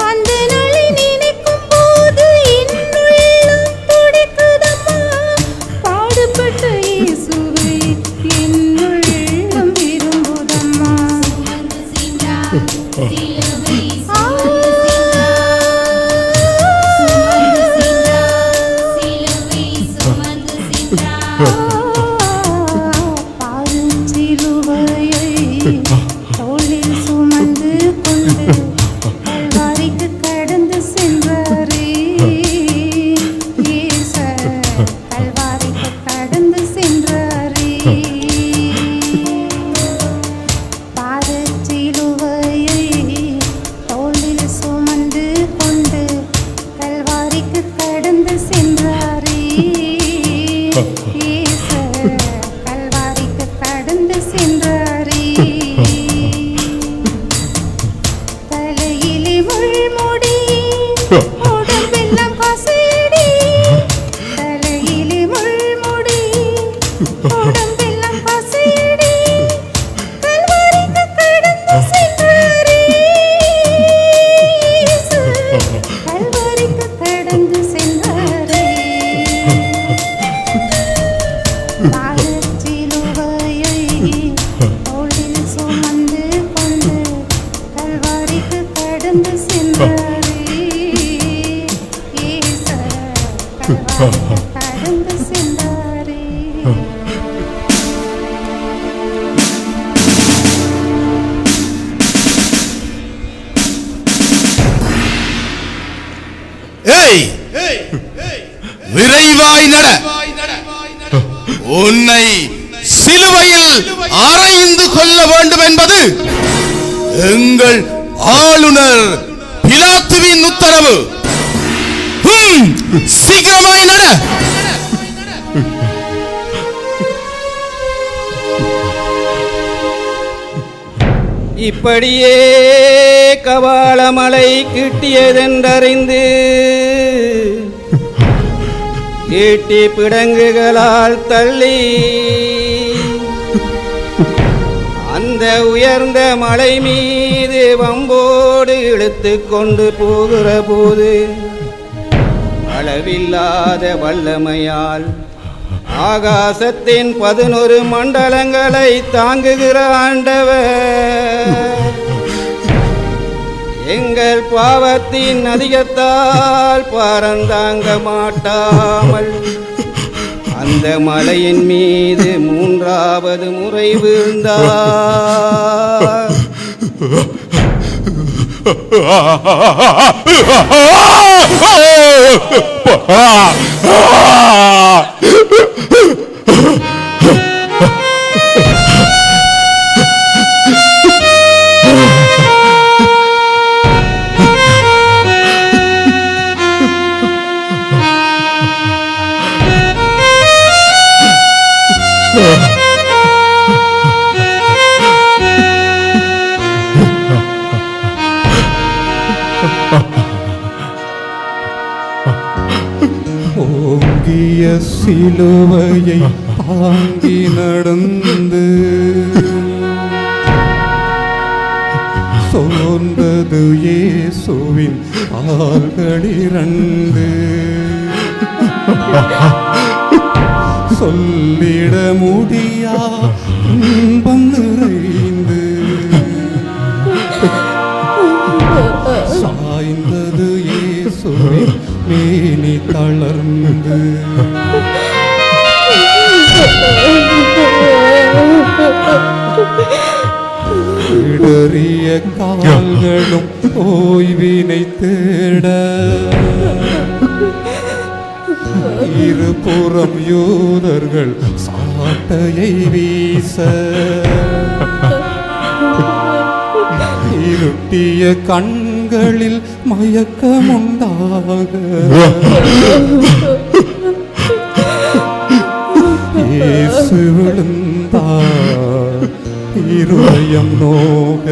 அந்த நாளை நினைக்கும் போது என் உள்ளம் துடிக்குதம்மா. பாடுபட்ட இயேசுவை என் உள்ளம் விரும்புதம்மா. பாருச்சிலுவையை தோளில் சுமந்து கொண்டு கல்வாரிக்கு கடந்து சென்றாரே. இயேசு கல்வாரிக்கு கடந்து சென்றாரே. பாதச்சிலுவையை தோளில் சுமந்து கொண்டு கல்வாரிக்கு கடந்து சென்றாரே. இயேசு கல்வாரிக்கு கடந்து சென்றாரே. தலையிலே முள்முடி, உடம்பெல்லாம் காசேடி. தலையிலே முள்முடி, உடம்பெல்லாம் காசேடி. கல்வாரிக்கு கடந்து சென்றாரே. இயேசு கல்வாரிக்கு கடந்து சென்றாரே. பாதச்சிலுவையை தோளில் சுமந்து கொண்டு கல்வாரிக்கு கடந்து சென்றாரே. இயேசு கல்வாரிக்கு கடந்து சென்றாரே. ஏய், விரைவாய் நட. உன்னை சிலுவையில் அறைந்து கொள்ள வேண்டும் என்பது எங்கள் ஆளுநர் பிலாத்துவின் உத்தரவு. சீக்கிரமாய் நட. இப்படியே கபாலமலை கிட்டியதென்றறிந்து ஈட்டி பிடங்குகளால் தள்ளி அந்த உயர்ந்த மலை மீது வம்போடு இழுத்து கொண்டு போகிற போது அளவில்லாத வல்லமையால் ஆகாசத்தின் 11 மண்டலங்களை தாங்குகிற ஆண்டவர், எங்கள் பாவத்தின் அதிகத்தால் பாரந்தாங்க மாட்டாமல் அந்த மலையின் மீது 3வது முறை வீழ்ந்தார். ஓங்கிய சிலுவையை தாங்கி நடந்து சோர்ந்தது இயேசுவின் கால்களிரண்டு. சொல்லிட முடியா இன்பம் நிறைந்து சாய்ந்தது இயேசுவின் மேனி தளர்ந்து. இடறிய கால்களும் ஓய்வினை தேட இருபுறம் யூதர்கள் சாட்டையை வீச இருட்டிய கண்களில் மயக்கமுண்டாக இயேசு விழுந்தார் இருதயம் நோக.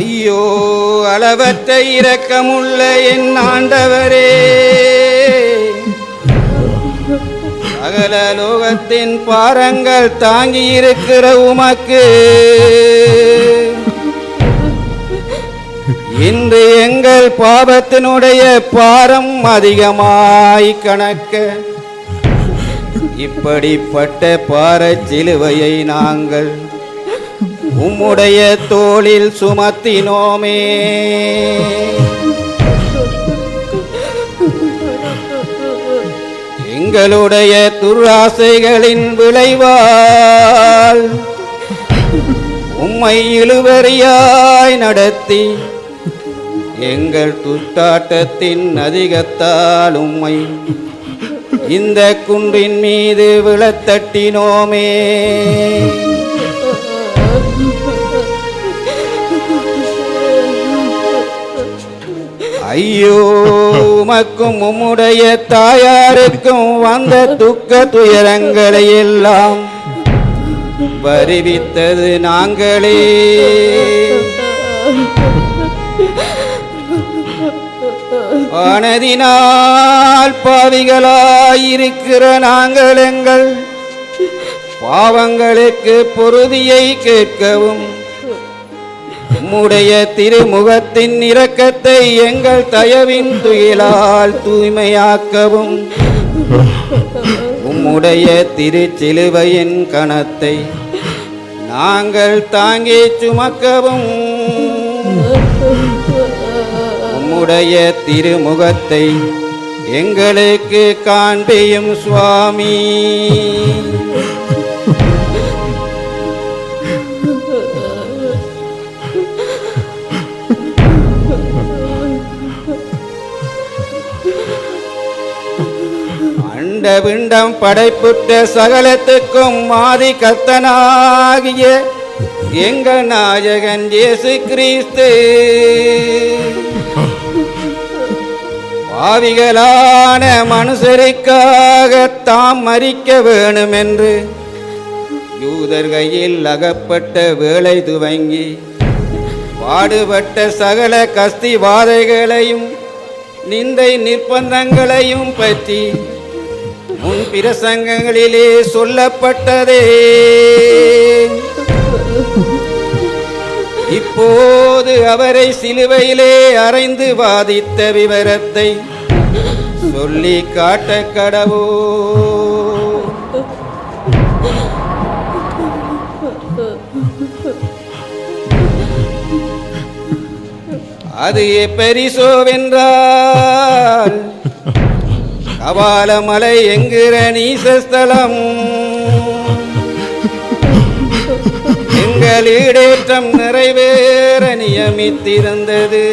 ஐயோ, அளவற்ற இரக்கமுள்ள என் ஆண்டவரே, சகல லோகத்தின் பாரங்கள் தாங்கி இருக்கிற உமக்கு இன்று எங்கள் பாவத்தினுடைய பாரம் அதிகமாய் கணக்க இப்படிப்பட்ட பாரச் சிலுவையை நாங்கள் உம்முடைய தோளில் சுமத்தினோமே. எங்களுடைய துராசைகளின் விளைவால் உம்மை இழுவறியாய் நடத்தி எங்கள் துட்டாட்டத்தின் அதிகத்தால் உம்மை இந்த குன்றின் மீது விழத்தட்டினோமே. ஐயோ, உமக்கும் உம்முடைய தாயாருக்கும் வந்த துக்க துயரங்களை எல்லாம் வருவித்தது நாங்களே. ஆனதினால் பாவிகளாயிருக்கிற நாங்கள் எங்கள் பாவங்களுக்கு பொறுதியை கேட்கவும் உம்முடைய திருமுகத்தின் இரக்கத்தை எங்கள் தயவின் துயிலால் தூய்மையாக்கவும் உம்முடைய திருச்சிலுவையின் கணத்தை நாங்கள் தாங்கி சுமக்கவும் உம்முடைய திருமுகத்தை எங்களுக்கு காண்பியும் சுவாமி. அண்டவிண்டம் படைப்புட்ட சகலத்துக்கும் ஆதி கர்த்தனாகிய எங்கள் நாயகன் இயேசு கிறிஸ்து பாவிகளான மனுஷருக்காக தாம் மரிக்க வேணும் என்று யூதர் கையில் அகப்பட்ட வேளை துவங்கி பாடுபட்ட சகல கஸ்திவாதைகளையும் நிந்தை நிர்பந்தங்களையும் பற்றி முன் பிரசங்கங்களிலே சொல்லப்பட்டதே. இப்போது அவரை சிலுவையிலே அறைந்து வாதித்த விவரத்தை சொல்லி காட்ட கடவோ. அது எப்பரிசோவென்றால் கபாலமலை என்கிற நீசஸ்தலம் எங்கள் ஈடேற்றம் நிறைவேற நியமித்திருந்தது.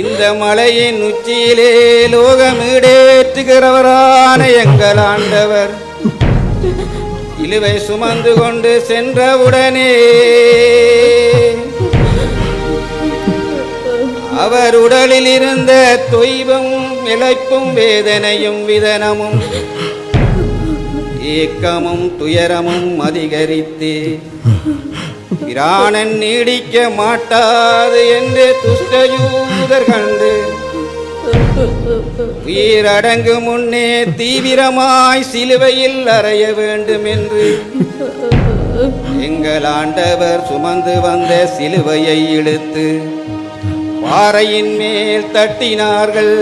இந்த மலையின் உச்சியிலே லோகம் ஈடேற்றுகிறவரான எங்கள் ஆண்டவர் இழுவை சுமந்து கொண்டு சென்றவுடனே அவர் உடலில் இருந்த தொய்வும் இளைப்பும் வேதனையும் விதனமும் ஏக்கமும் துயரமும் அதிகரித்து பிராணன் நீடிக்க மாட்டாது என்று துஷ்டயூதர் கண்டு உயிரடங்கு முன்னே தீவிரமாய் சிலுவையில் அறைய வேண்டும் என்று எங்கள் ஆண்டவர் சுமந்து வந்த சிலுவையை இழுத்து பாறையின் மேல் தட்டினார்கள்.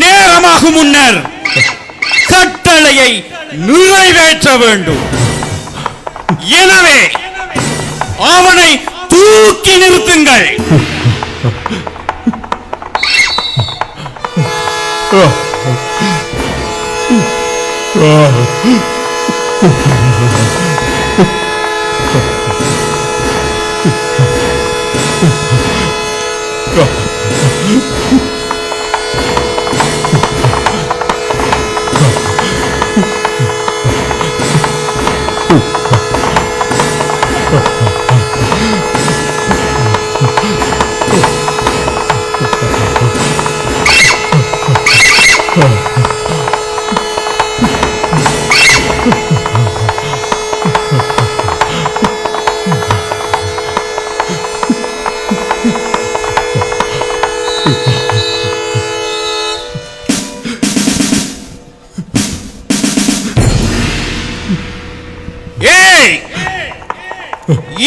நேரமாகும் முன்னர் கட்டளையை நிறைவேற்ற வேண்டும். எனவே அவனை தூக்கி நிறுத்துங்கள்.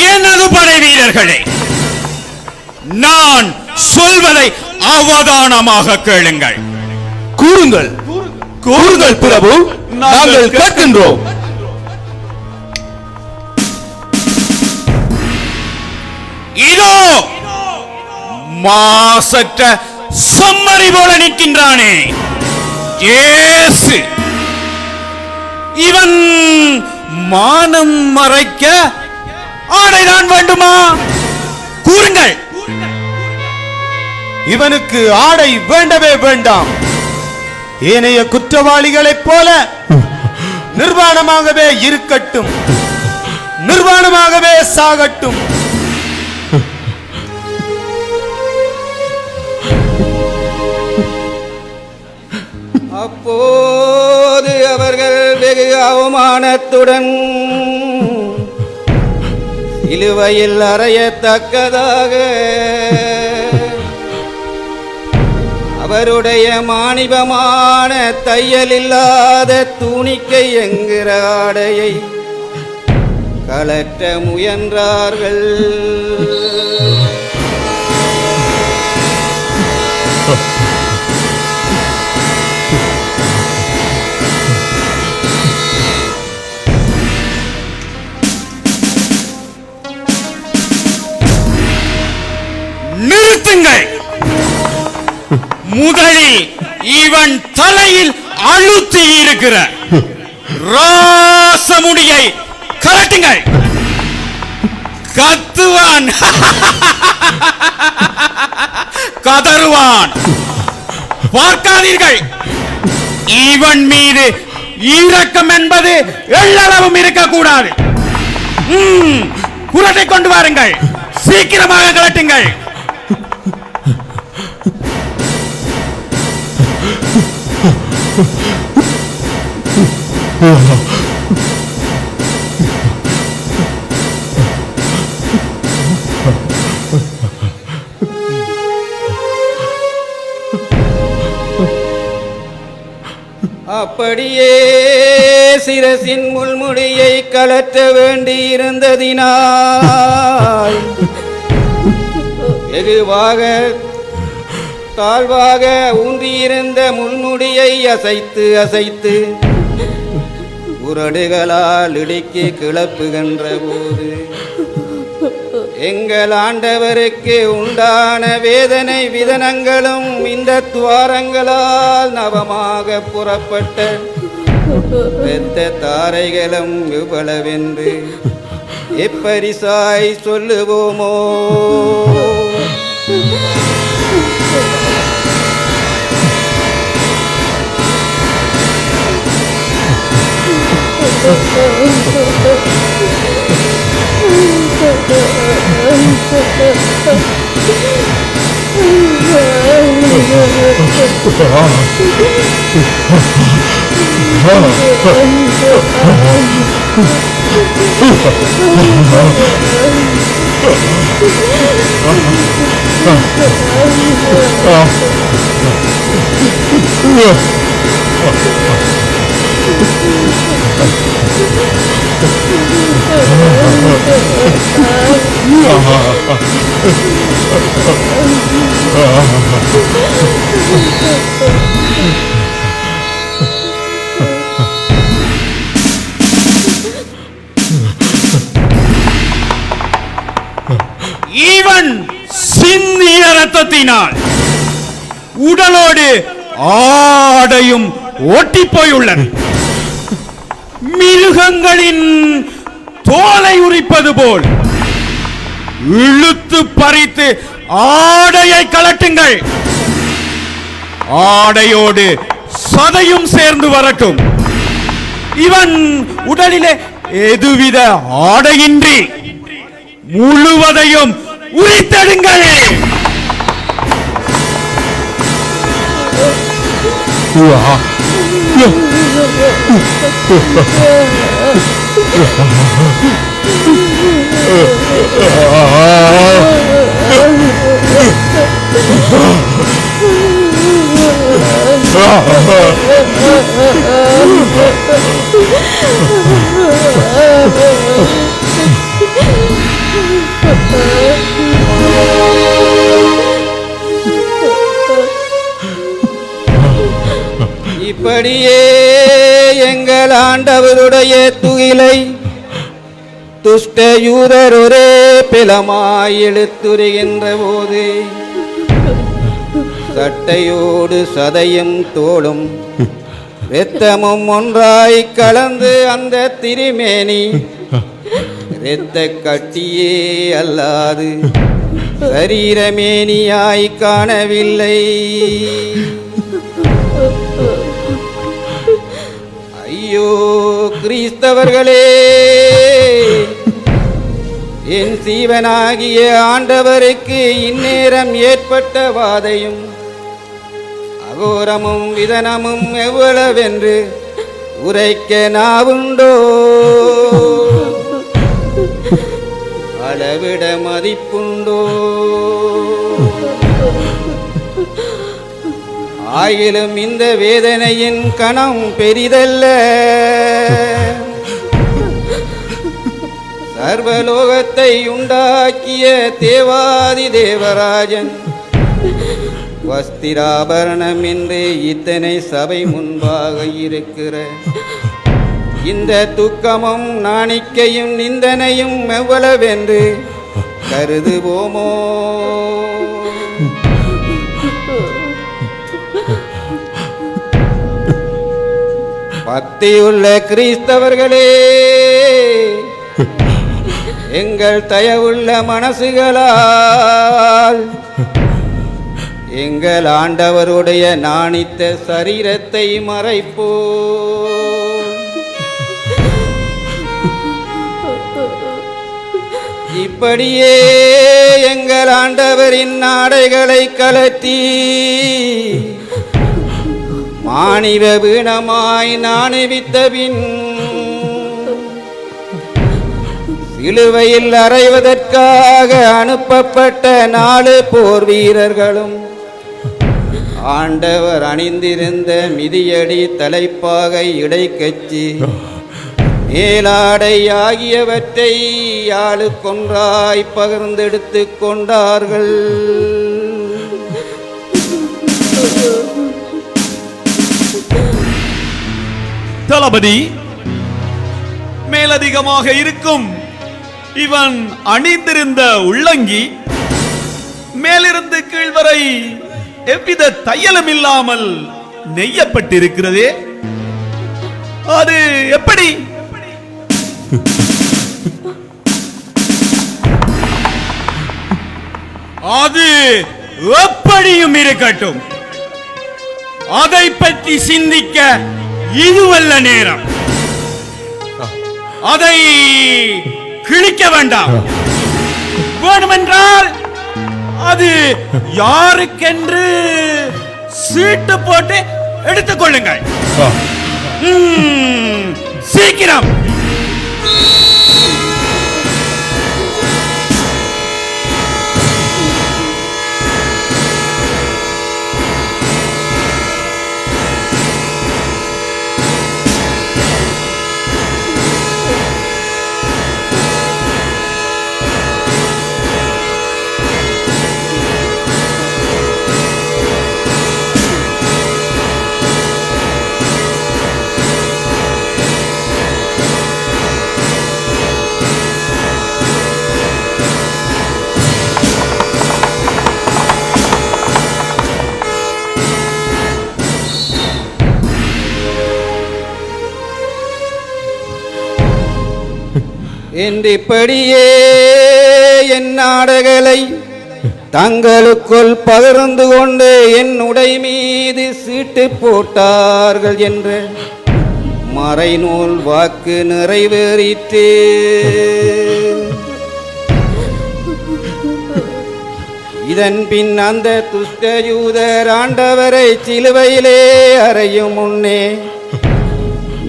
எனது படை வீரர்களே, நான் சொல்வதை அவதானமாக கேளுங்கள். கூறுங்கள் கூறுங்கள் பிரபு, நாங்கள் கேட்கின்றோம். இதோ மாசற்ற செம்மறி போல நிற்கின்றானே இயேசு. இவன் மானம் மறைக்க ஆடைதான் வேண்டுமா? கூறுங்கள். இவனுக்கு ஆடை வேண்டவே வேண்டாம். ஏனைய குற்றவாளிகளைப் போல நிர்வாணமாகவே இருக்கட்டும், நிர்வாணமாகவே சாகட்டும். அப்போது அவர்கள் வெகு அவமானத்துடன் சிலுவையில் அறையத்தக்கதாக அவருடைய மாணிபமான தையல் இல்லாத தூணிக்கை என்கிற ஆடையை கலற்ற முயன்றார்கள். நிறுத்துங்கள். முதலில் இவன் தலையில் அழுத்தி இருக்கிற ராசமுடியை கலட்டுங்கள். கத்துவான், கதறுவான். பார்க்காதீர்கள். இவன் மீது இரக்கம் என்பது எள்ளளவும் இருக்கக்கூடாது. குரட்டை கொண்டு வாருங்கள். சீக்கிரமாக கலட்டுங்கள். அப்படியே சிரசின் முள்முடியை கலற்ற வேண்டியிருந்ததினால் வெகுவாக தாழ்வாக ஊன்றியிருந்த முள்முடியை அசைத்து அசைத்து உரடுகளால் இடுக்கி கிளப்புகின்ற போது எங்கள் ஆண்டவருக்கு உண்டான வேதனை விதனங்களும் இந்த துவாரங்களால் நவமாக புறப்பட்ட பெத்த தாரைகளும் இவ்வளவென்று எப்பரிசாய் சொல்லுவோமோ? இவன் சிந்திய ரத்தத்தினால் உடலோடு ஆடையும் ஒட்டி போயுள்ளது. மிருகங்களின் தோலை உரிப்பது போல் இழுத்து பறித்து ஆடையை கலட்டுங்கள். ஆடையோடு சதையும் சேர்ந்து வரட்டும். இவன் உடலிலே எதுவித ஆடையின்றி முழுவதையும் உரித்தெடுங்கள். இப்படியே எங்கள் ஆண்டவருடைய துகிலை துஷ்ட யூதர் ஒரே பிலமாய் இழுத்துரிகின்ற போது சட்டையோடு சதையும் தோளும் இரத்தமும் ஒன்றாய் கலந்து அந்த திருமேனி இரத்த கட்டியே அல்லாது சரீரமேனியாய் காணவில்லை. ஐயோ கிறிஸ்தவர்களே, என் சீவனாகிய ஆண்டவருக்கு இந்நேரம் ஏற்பட்ட வாதையும் அகோரமும் விதனமும் எவ்வளவென்று உரைக்க நாவுண்டோ? அளவிட மதிப்புண்டோ? ஆயிலும் இந்த வேதனையின் கணம் பெரிதல்ல. சர்வலோகத்தை உண்டாக்கிய தேவாதி தேவராஜன் வஸ்திராபரணம் என்று இத்தனை சபை முன்பாக இருக்கிற இந்த துக்கமும் நாணிக்கையும் நிந்தனையும் எவ்வளவென்று கருதுவோமோ? பக்தியுள்ள கிறிஸ்தவர்களே, எங்கள் தயவுள்ள மனசுகளால் எங்கள் ஆண்டவருடைய நாணித்த சரீரத்தை மறைப்போம். இப்படியே எங்கள் ஆண்டவரின் ஆடைகளை கலத்தி மானிட வீணமாய் நாணிவித்தபின் சிலுவையில் அறைவதற்காக அனுப்பப்பட்ட 4 போர் வீரர்களும் ஆண்டவர் அணிந்திருந்த மிதியடி, தலைப்பாகை, இடைக்கச்சி, மேலாடை ஆகியவற்றை ஆளுக்கொன்றாய் பகிர்ந்தெடுத்து கொண்டார்கள். தளபதி, மேலதிகமாக இருக்கும் இவன் அணிந்திருந்த உள்ளங்கி மேலிருந்து கீழ் வரை எவ்வித தையலும் இல்லாமல் நெய்யப்பட்டிருக்கிறதே, அது எப்படி? அது எப்படியும் இருக்கட்டும், அதை பற்றி சிந்திக்க இதுவல்ல நேரம். அதை கிழிக்க வேண்டாம். வேண்டுமென்றால் அது யாருக்கென்று சீட்டு போட்டு எடுத்துக் கொள்ளுங்கள். சீக்கிரம். என்றிப்படியே என் நாடுகளை தங்களுக்குள் பகிர்ந்து கொண்டு என் உடை மீது சீட்டு போட்டார்கள் என்ற மறைநூல் வாக்கு நிறைவேறிற்று. இதன் பின் அந்த துஷ்டயூதர் ஆண்டவரை சிலுவையிலே அறையும் முன்னே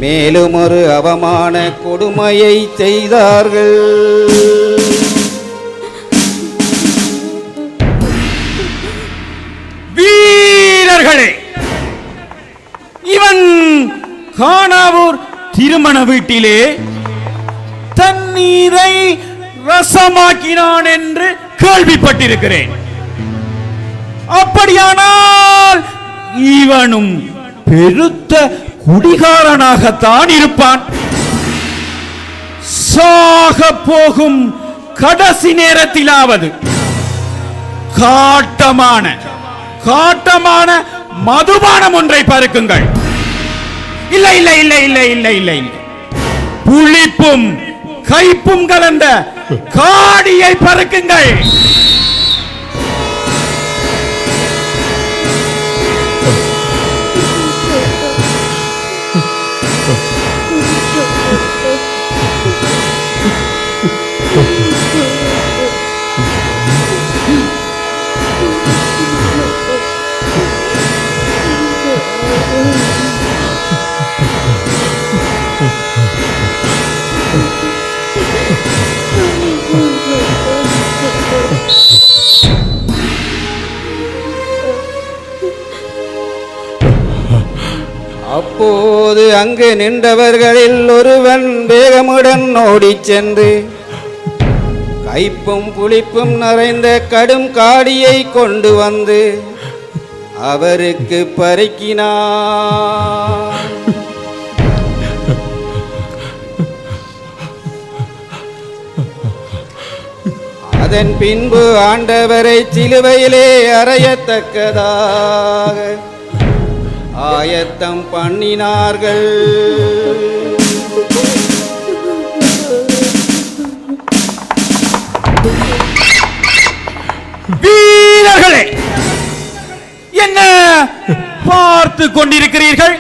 மேலும் ஒரு அவமான கொடுமையை செய்தார்கள். வீரர்களே, இவன் கானாவூர் திருமண வீட்டிலே தண்ணீரை ரசமாக்கினான் என்று கேள்விப்பட்டிருக்கிறேன். அப்படியானால் இவனும் பெருத்த குடிகாரனாகத்தான் இருப்பான். சாக போகும் கடைசி நேரத்திலாவது காட்டமான மதுபானம் ஒன்றை பருக்குங்கள். இல்லை இல்லை இல்லை இல்லை இல்லை இல்லை, புளிப்பும் கைப்பும் கலந்த காடியை பருக்குங்கள். அப்போது அங்கு நின்றவர்களில் ஒருவன் வேகமுடன் ஓடிச் சென்று கைப்பும் புளிப்பும் நிறைந்த கடும் காடியை கொண்டு வந்து அவருக்கு பருக்கினார். அதன் பின்பு ஆண்டவரை சிலுவையிலே அறையத்தக்கதாக ஆயத்தம் பண்ணினார்கள். வீரர்களே, என்ன பார்த்து கொண்டிருக்கிறீர்கள்?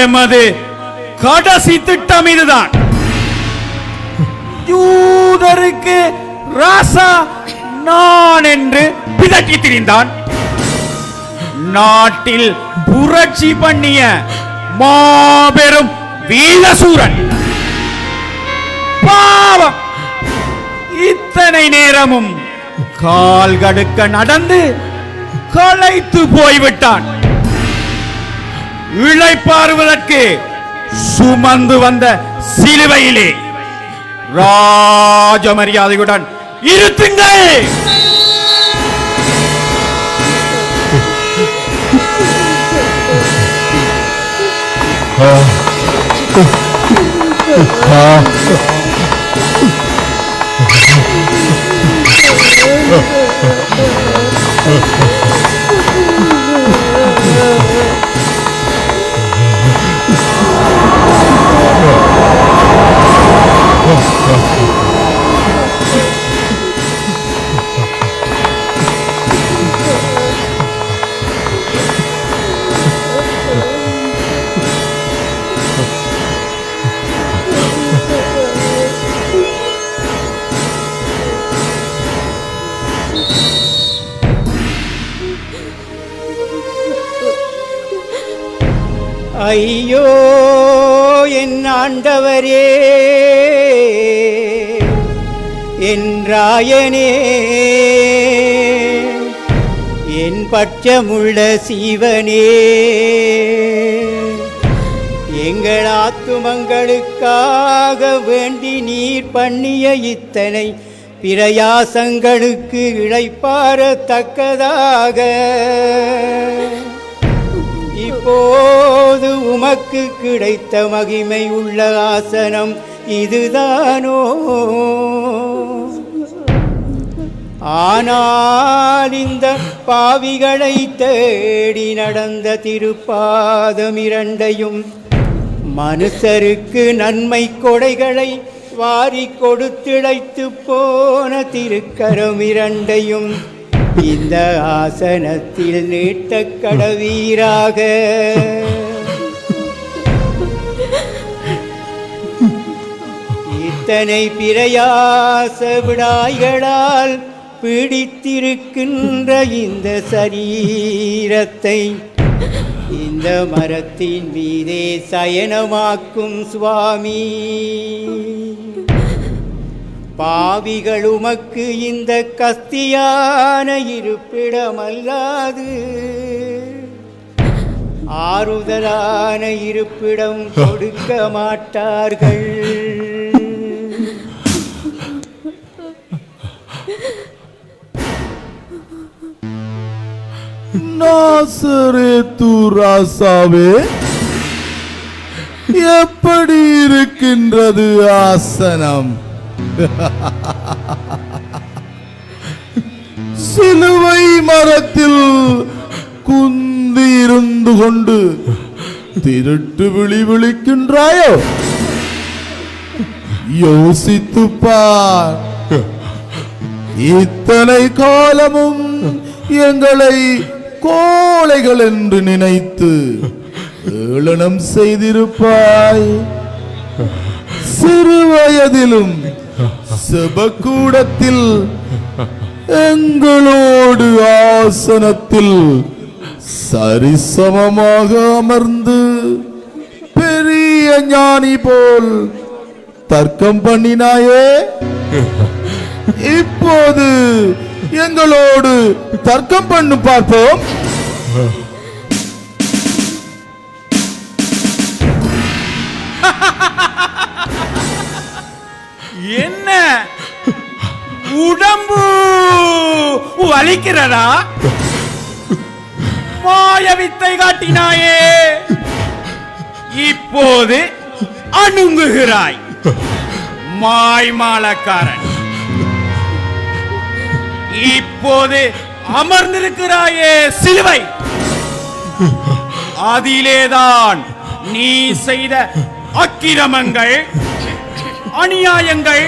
எமது கடைசி திட்டம் இதுதான். யூதருக்கு ராசா நான் என்று பிதற்றி திரிந்தான். நாட்டில் புரட்சி பண்ணிய மாபெரும் வீரசூரன். பாவம், இத்தனை நேரமும் கால் கடுக்க நடந்து களைத்து போய்விட்டான். இளைப்பாறுவதற்கு சுமந்து வந்த சிலுவையிலே ராஜ மரியாதையுடன் இருத்துங்கள். ஐயோ என் ஆண்டவரே, என் ராயனே, என் பட்சமுள்ள சீவனே, எங்கள் ஆத்துமங்களுக்காக வேண்டி நீர் பண்ணிய இத்தனை பிரயாசங்களுக்கு இளைப்பாறத்தக்கதாக இப்போது உமக்கு கிடைத்த மகிமை உள்ள ஆசனம் இதுதானோ? ஆனால் இந்த பாவிகளை தேடி நடந்த திருப்பாதம் இரண்டையும், மனுஷருக்கு நன்மை கொடைகளை வாரி கொடுத்திழைத்து போன திருக்கரம் இரண்டையும் இந்த ஆசனத்தில் நீட்ட கடவீராக. இத்தனை பிரயாச விடாய்களால் பிடித்திருக்கின்ற இந்த சரீரத்தை இந்த மரத்தின் மீதே சயனமாக்கும் சுவாமி. பாவிகள் உமக்கு இந்த கஸ்தியான இருப்பிடமல்லாது ஆறுதலான இருப்பிடம் கொடுக்க மாட்டார்கள். நாசரேத்து ராசாவே, எப்படி இருக்கின்றது ஆசனம்? சிலுவை மரத்தில் குந்தி இருந்து கொண்டு திருட்டு விழி விழிக்கின்றாயோ? யோசித்து பார். இத்தனை காலமும் எங்களை கோழைகள் என்று நினைத்து ஏளனம் செய்திருப்பாய். சிறு வயதிலும் செபக்கூடத்தில் எங்களோடு ஆசனத்தில் சரிசமமாக அமர்ந்து பெரிய ஞானி போல் தர்க்கம் பண்ணினாயே. இப்போது எங்களோடு தர்க்கம் பண்ணு பார்ப்போம். என்ன உடம்பு வலிக்கிறதா? மாய வித்தை காட்டினாயே, இப்போது அணுங்குகிறாய். மாய்மாலக்காரன், இப்போது அமர்ந்திருக்கிறாயே சிலுவை, அதிலேதான் நீ செய்த அக்கிரமங்கள், அநியாயங்கள்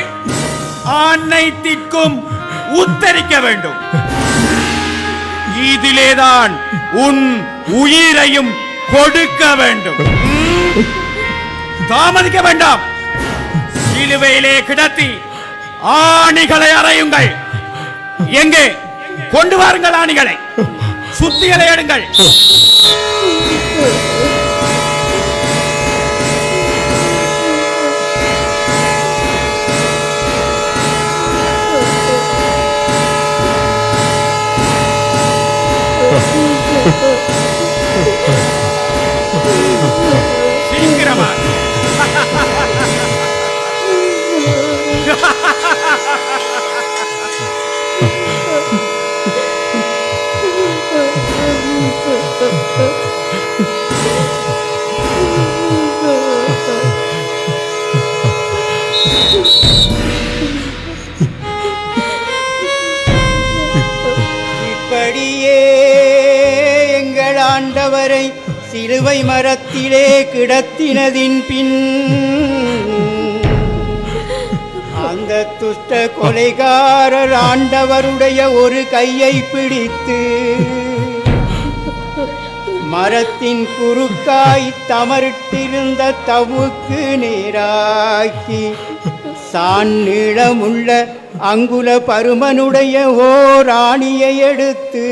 அனைத்திற்கும் உத்தரிக்க வேண்டும். இதிலேதான் உன் உயிரையும் கொடுக்க வேண்டும். தாமதிக்க வேண்டாம். சிலுவையிலே கிடத்தி ஆணிகளை அறையுங்கள். எங்கே கொண்டு வாருங்கள் ஆணிகளை, சுத்திகளை எடுங்கள். சீக்கிரமா இப்படியே எங்கள் ஆண்டவரை சிலுவை மரத்திலே கிடத்தினதின் பின் அந்த துஷ்ட கொலைகாரர் ஆண்டவருடைய ஒரு கையை பிடித்து மரத்தின் குறுக்காய் தமரிட்டிருந்த தவுக்கு நேராக்கி சான் நீளமுள்ள அங்குல பருமனுடைய ஓர் ஆணியை எடுத்து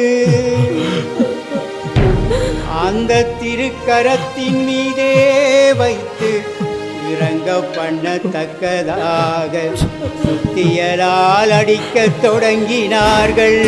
அந்த திருக்கரத்தின் மீதே வைத்து இறங்க பண்ணத்தக்கதாக சுத்தியலால் அடிக்கத் தொடங்கினார்கள்.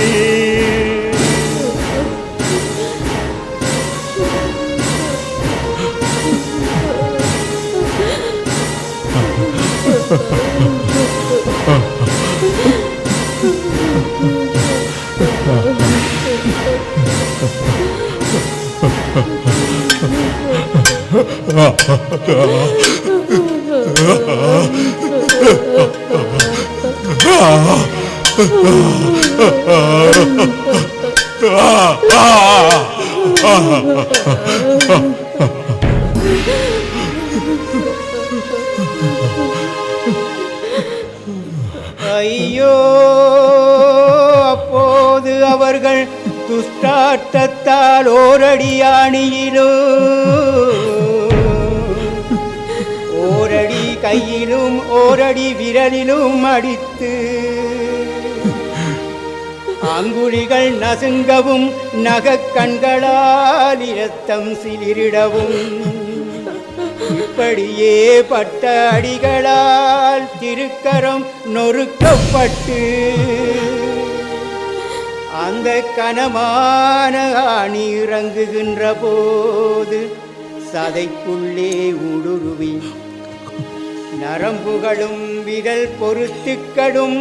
ஐயோ, அப்போது அவர்கள் துஷ்டாட்டத்தால் ஓரடியாணியிலோ ஓரடி கையிலும் ஓரடி விரலிலும் அடித்து அங்குழிகள் நசுங்கவும் நகக்கண்களால் இரத்தம் சிலிரிடவும் இப்படியே பட்ட அடிகளால் திருக்கரம் நொறுக்கப்பட்டு அந்த கனமான ஆணி இறங்குகின்ற போது சதைக்குள்ளே ஊடுருவி நரம்புகளும் விரல் பொருத்துக்களும்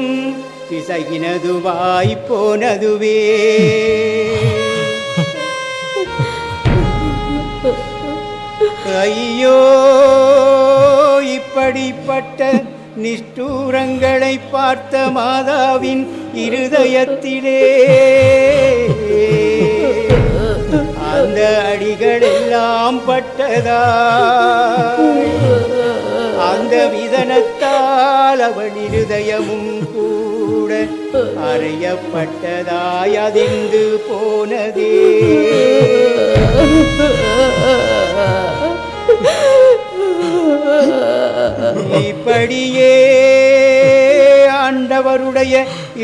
பிசகினதுவாய் போனதுவே. ஐயோ, இப்படிப்பட்ட நிஷ்டூரங்களை பார்த்த மாதாவின் இருதயத்திலே அந்த அடிகள் எல்லாம் பட்டதா அந்த விதனத்தால் அவள் இருதயமும் கூட அறையப்பட்டதாய் அதிர்ந்து போனதே. இப்படியே ஆண்டவருடைய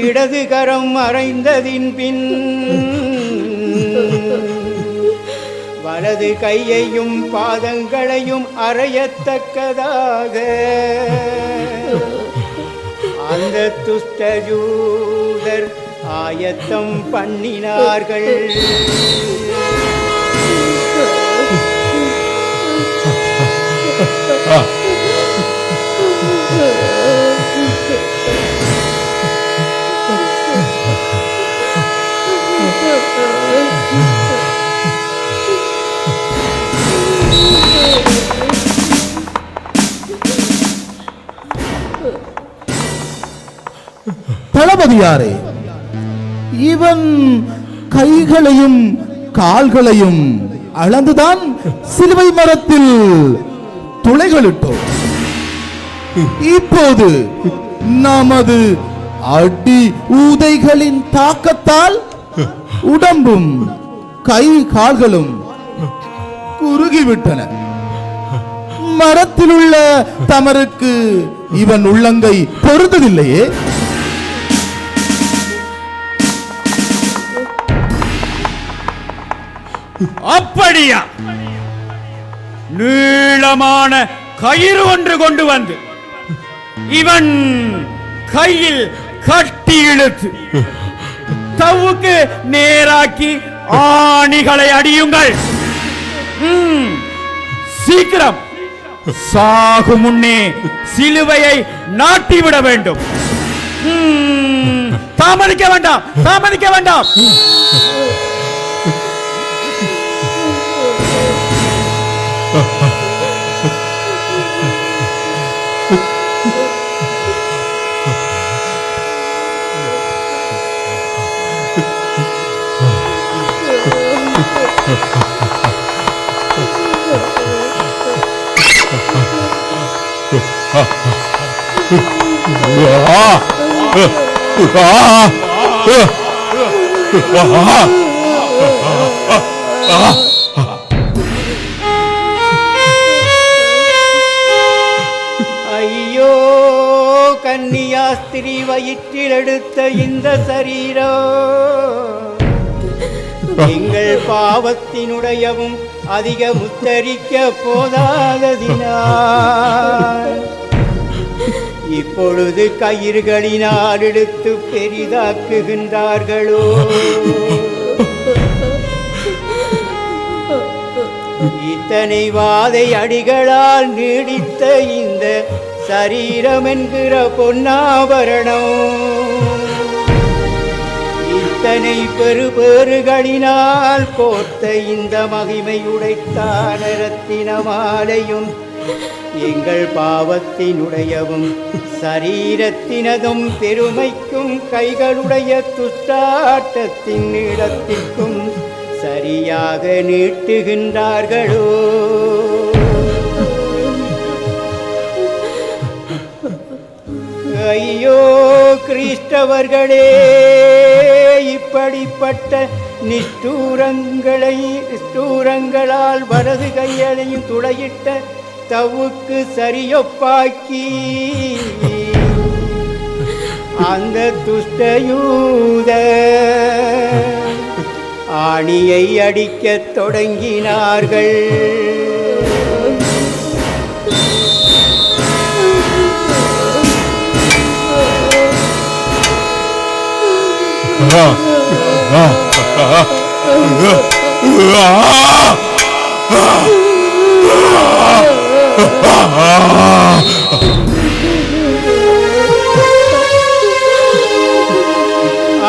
இடது கரம் மறைந்ததின் பின் வலது கையையும் பாதங்களையும் அறையத்தக்கதாக அந்த துஷ்டஜூதர் ஆயத்தம் பண்ணினார்கள். தேவதையாரே, இவன் கைகளையும் கால்களையும் அளந்துதான் சிலுவை மரத்தில் துளைகளிட்டோம். இப்போது நமது அடி ஊதைகளின் தாக்கத்தால் உடம்பும் கை கால்களும் குறுகிவிட்டன. மரத்தில் உள்ள தமருக்கு இவன் உள்ளங்கை பொருந்ததில்லையே. அப்படியா? நீளமான கயிறு ஒன்று கொண்டு வந்து இவன் கையில் கட்டி இழுத்து தவுக்கு நேராக்கி ஆணிகளை அடியுங்கள். சீக்கிரம், சாகு முன்னே சிலுவையை நாட்டிவிட வேண்டும். தாமதிக்க வேண்டாம், தாமதிக்க வேண்டாம். ஐயோ, கன்னியாஸ்திரி வயிற்றில் எடுத்த இந்த சரீரம் எங்கள் பாவத்தினுடையவும் அதிக முத்தரிக்க போதாததினால் இப்பொழுது கயிறுகளினால் எடுத்து பெரிதாக்குகின்றார்களோ? இத்தனை வாதை அடிகளால் நீடித்த இந்த சரீரம் என்கிற பொன்னாபரணம் இத்தனை பெருபேறுகளினால் கோர்த்த இந்த மகிமையுடைத்தான ரத்தின மாலையும் எங்கள் பாவத்தினுடையவும் சரீரத்தினதும் பெருமைக்கும் கைகளுடைய துஷ்டாட்டத்தின் இடத்திற்கும் சரியாக நீட்டுகின்றார்களோ? ஐயோ கிறிஸ்தவர்களே, இப்படிப்பட்ட நிஷ்டூரங்களால் வலது கையலையும் துளையிட்ட தவுக்கு சரியொப்பாக்கி அந்த துஷ்டயூத ஆணியை அடிக்கத் தொடங்கினார்கள்.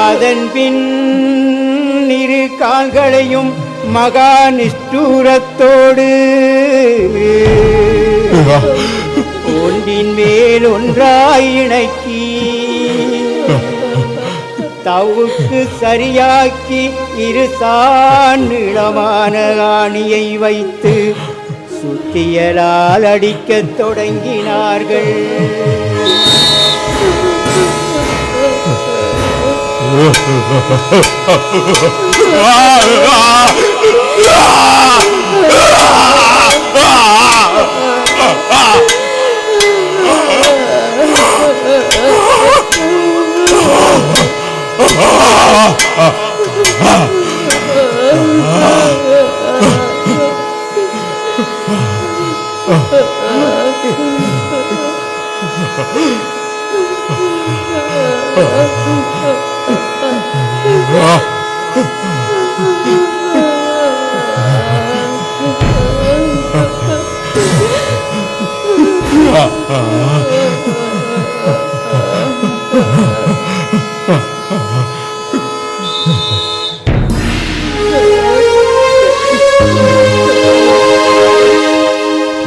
அதன் பின் இரு கால்களையும் மகா நிஷ்டூரத்தோடு ஒன்றின் மேல் ஒன்றாய் இணக்கி தவுக்கு சரியாக்கி இரு நீளமான ஆணியை வைத்து சுத்தியலால் அடிக்கத் தொடங்கினார்கள்.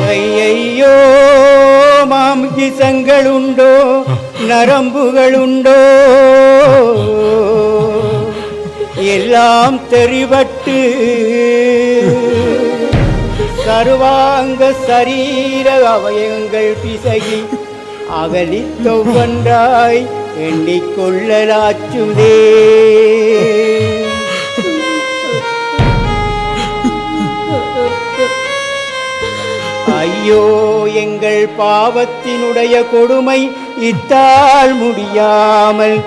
ஐயையோ மாம்கிசங்கள் உண்டோ நரம்புகளுண்டோ எல்லாம் தெரிபட்டு சர்வாங்க சரீர அவயங்கள் பிசகி அகலித்தொவ்வொன்றாய் எண்ணிக்கொள்ளலாச்சுதே. ஐயோ எங்கள் பாவத்தினுடைய கொடுமை இத்தால் முடியாமல்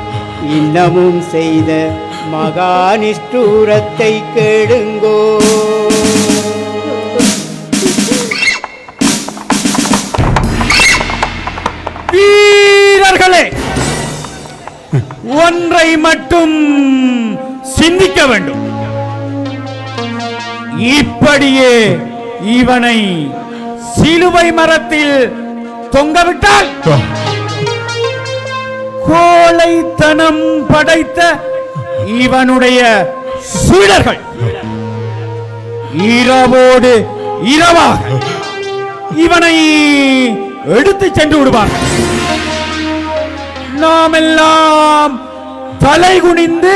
இன்னமும் செய்த மகாநிஷ்டூரத்தை கேளுங்கோ. வீரர்களே, ஒன்றை மட்டும் சிந்திக்க வேண்டும். இப்படியே இவனை சிலுவை மரத்தில் தொங்கவிட்டால் கோழைத்தனம் படைத்த இவனுடைய சீடர்கள் இரவோடு இரவாக இவனை எடுத்துச் சென்று விடுவார்கள். நாம் எல்லாம் தலை குனிந்து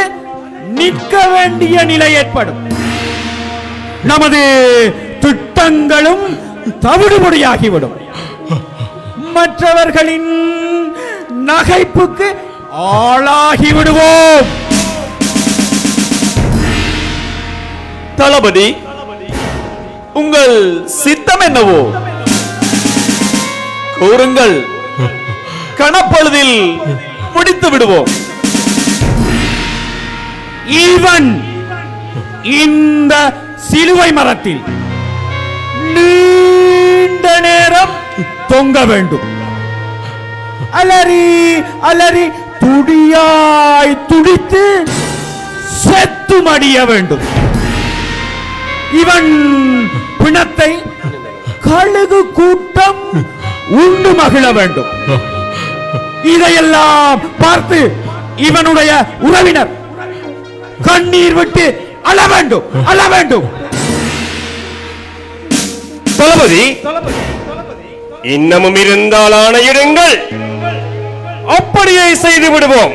நிற்க வேண்டிய நிலை ஏற்படும். நமது திட்டங்களும் தவிடுபொடியாகிவிடும். மற்றவர்களின் நகைப்புக்கு ஆளாகி விடுவோம். தளபதி, உங்கள் சித்தம் என்னவோ கூறுங்கள், கணப்பொழுதில் முடித்து விடுவோம். இவன் இந்த சிலுவை மரத்தில் நீண்ட நேரம் தொங்க வேண்டும். அலறி அலறி துடியாய் துடித்து செத்து மடிய வேண்டும். இவன் பிணத்தை கழுகு கூட்டம் உண்டு மகிழ வேண்டும். இதையெல்லாம் பார்த்து இவனுடைய உறவினர் கண்ணீர் விட்டு அழ வேண்டும், அழ வேண்டும். தளபதி, இன்னமும் இருந்தால் ஆணையிடுங்கள், அப்படியே செய்து விடுவோம்.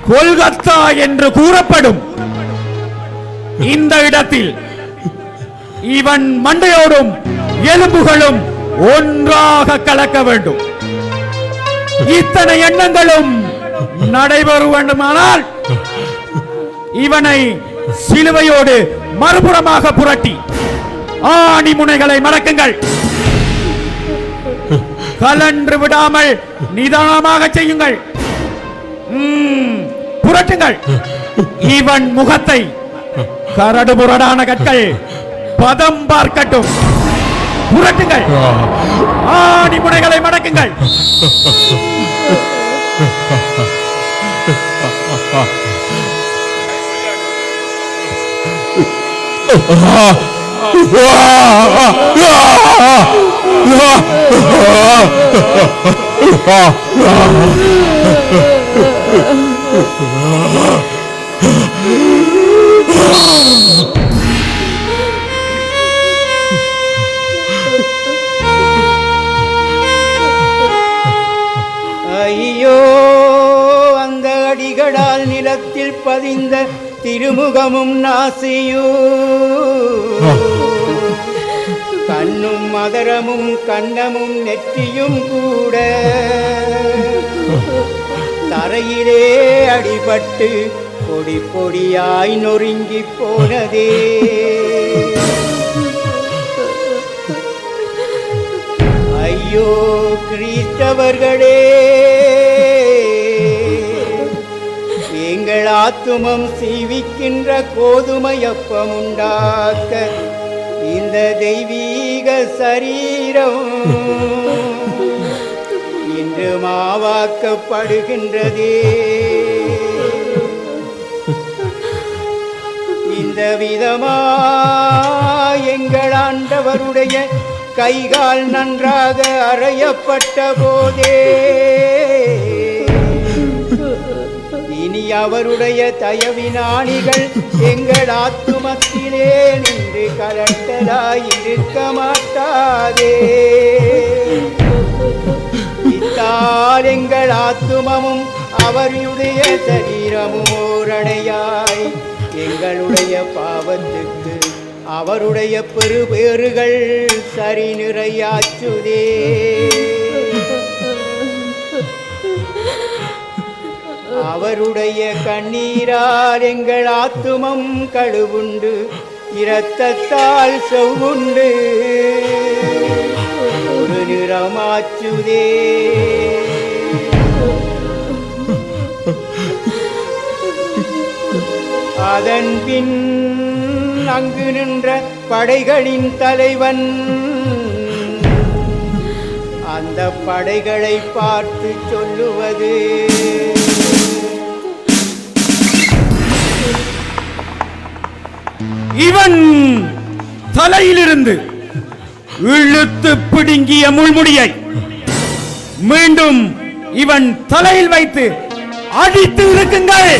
கொல்கத்தா என்று கூறப்படும் இந்த இடத்தில் இவன் மண்டையோடும் எலும்புகளும் ஒன்றாக கலக்க வேண்டும். இத்தனை எண்ணங்களும் நடைபெற வேண்டுமானால் இவனை சிலுவையோடு மறுபுறமாக புரட்டி ஆணி முனைகளை மறக்குங்கள். கலன்று விடாமல் நிதானமாக செய்யுங்கள். புரட்டுங்கள். இவன் முகத்தை கரடுமுரடான கற்கள் பதம் பார்க்கட்டும். புரட்டுங்கள். ஆணி முனைகளை மடக்குங்கள். ஐயோ, அந்த அடிகளால் நிலத்தில் பதிந்த திருமுகமும் நாசியோ, கண்ணும் மதரமும் கன்னமும் நெற்றியும் கூட தரையிலே அடிபட்டு பொடி பொடியாய் நொறுங்கி போனதே. ஐயோ கிறிஸ்தவர்களே, எங்கள் ஆத்துமம் சீவிக்கின்ற கோதுமையப்பம் உண்டாக்க இந்த தெய்வீக சரீரம் இன்று மாவாக்கப்படுகின்றதே. இந்த விதமா எங்கள் ஆண்டவருடைய கைகால் நன்றாக அறையப்பட்ட போதே இனி அவருடைய தயவினாணிகள் எங்கள் ஆத்துமத்திலே நின்று கலட்டலாய் இருக்க மாட்டார்கள். படுத்தாதே. இத்தால் எங்கள் ஆத்துமமும் அவருடைய சரீரமும் ஓரணையாய் எங்களுடைய பாவத்துக்கு அவருடைய பெருபேறுகள் சரி நிறையாச்சுதே. அவருடைய கண்ணீரால் எங்கள் ஆத்துமம் கழுவுண்டு இரத்தத்தால் செவ்வுண்டு ஒரு நிறமாச்சுதே. அதன் பின் அங்கு நின்ற படைகளின் தலைவன் அந்த படைகளை பார்த்து சொல்லுவது, இவன் தலையிலிருந்து இழுத்து பிடுங்கிய முள்முடியை மீண்டும் இவன் தலையில் வைத்து அடித்து இருக்குங்கள்.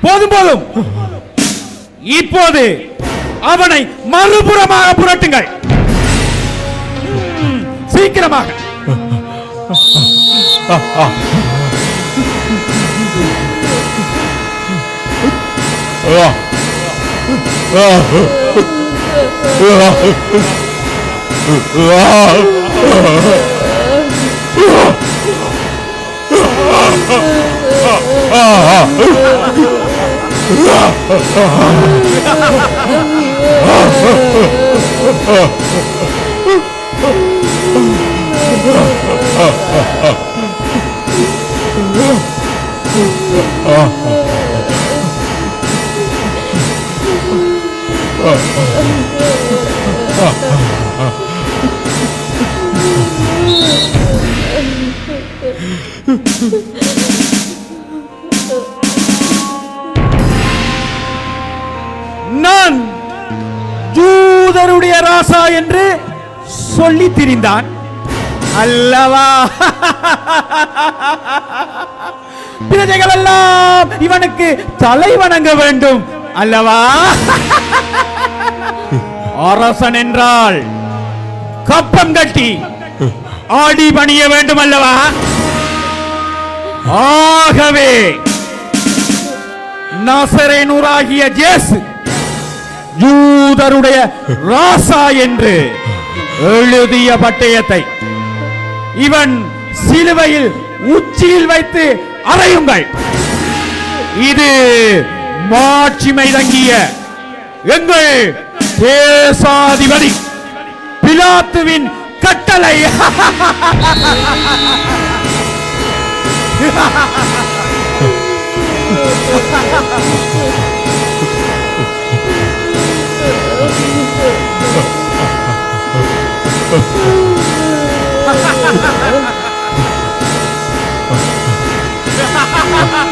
போதும் போதும், இப்போது அவனை மறுபுறமாக புரட்டுங்கள். சீக்கிரமாக. நான் யூதருடைய ராசா என்று சொல்லி திரிந்தான் அல்லவா? பிரஜைகள் எல்லாம் இவனுக்கு தலை வணங்க வேண்டும் அல்லவா? அரசன் என்றால் கப்பம் கட்டி ஆடி பணிய வேண்டும் அல்லவா? ஆகவே நாசரேனூராகிய இயேசு யூதருடைய ராசா என்று எழுதிய பட்டயத்தை இவன் சிலுவையில் உச்சியில் வைத்து அறையுங்கள். இது மாட்சிமை தங்கிய எங்கள் தேசாதிபதி பிலாத்துவின் கட்டளை. ஆ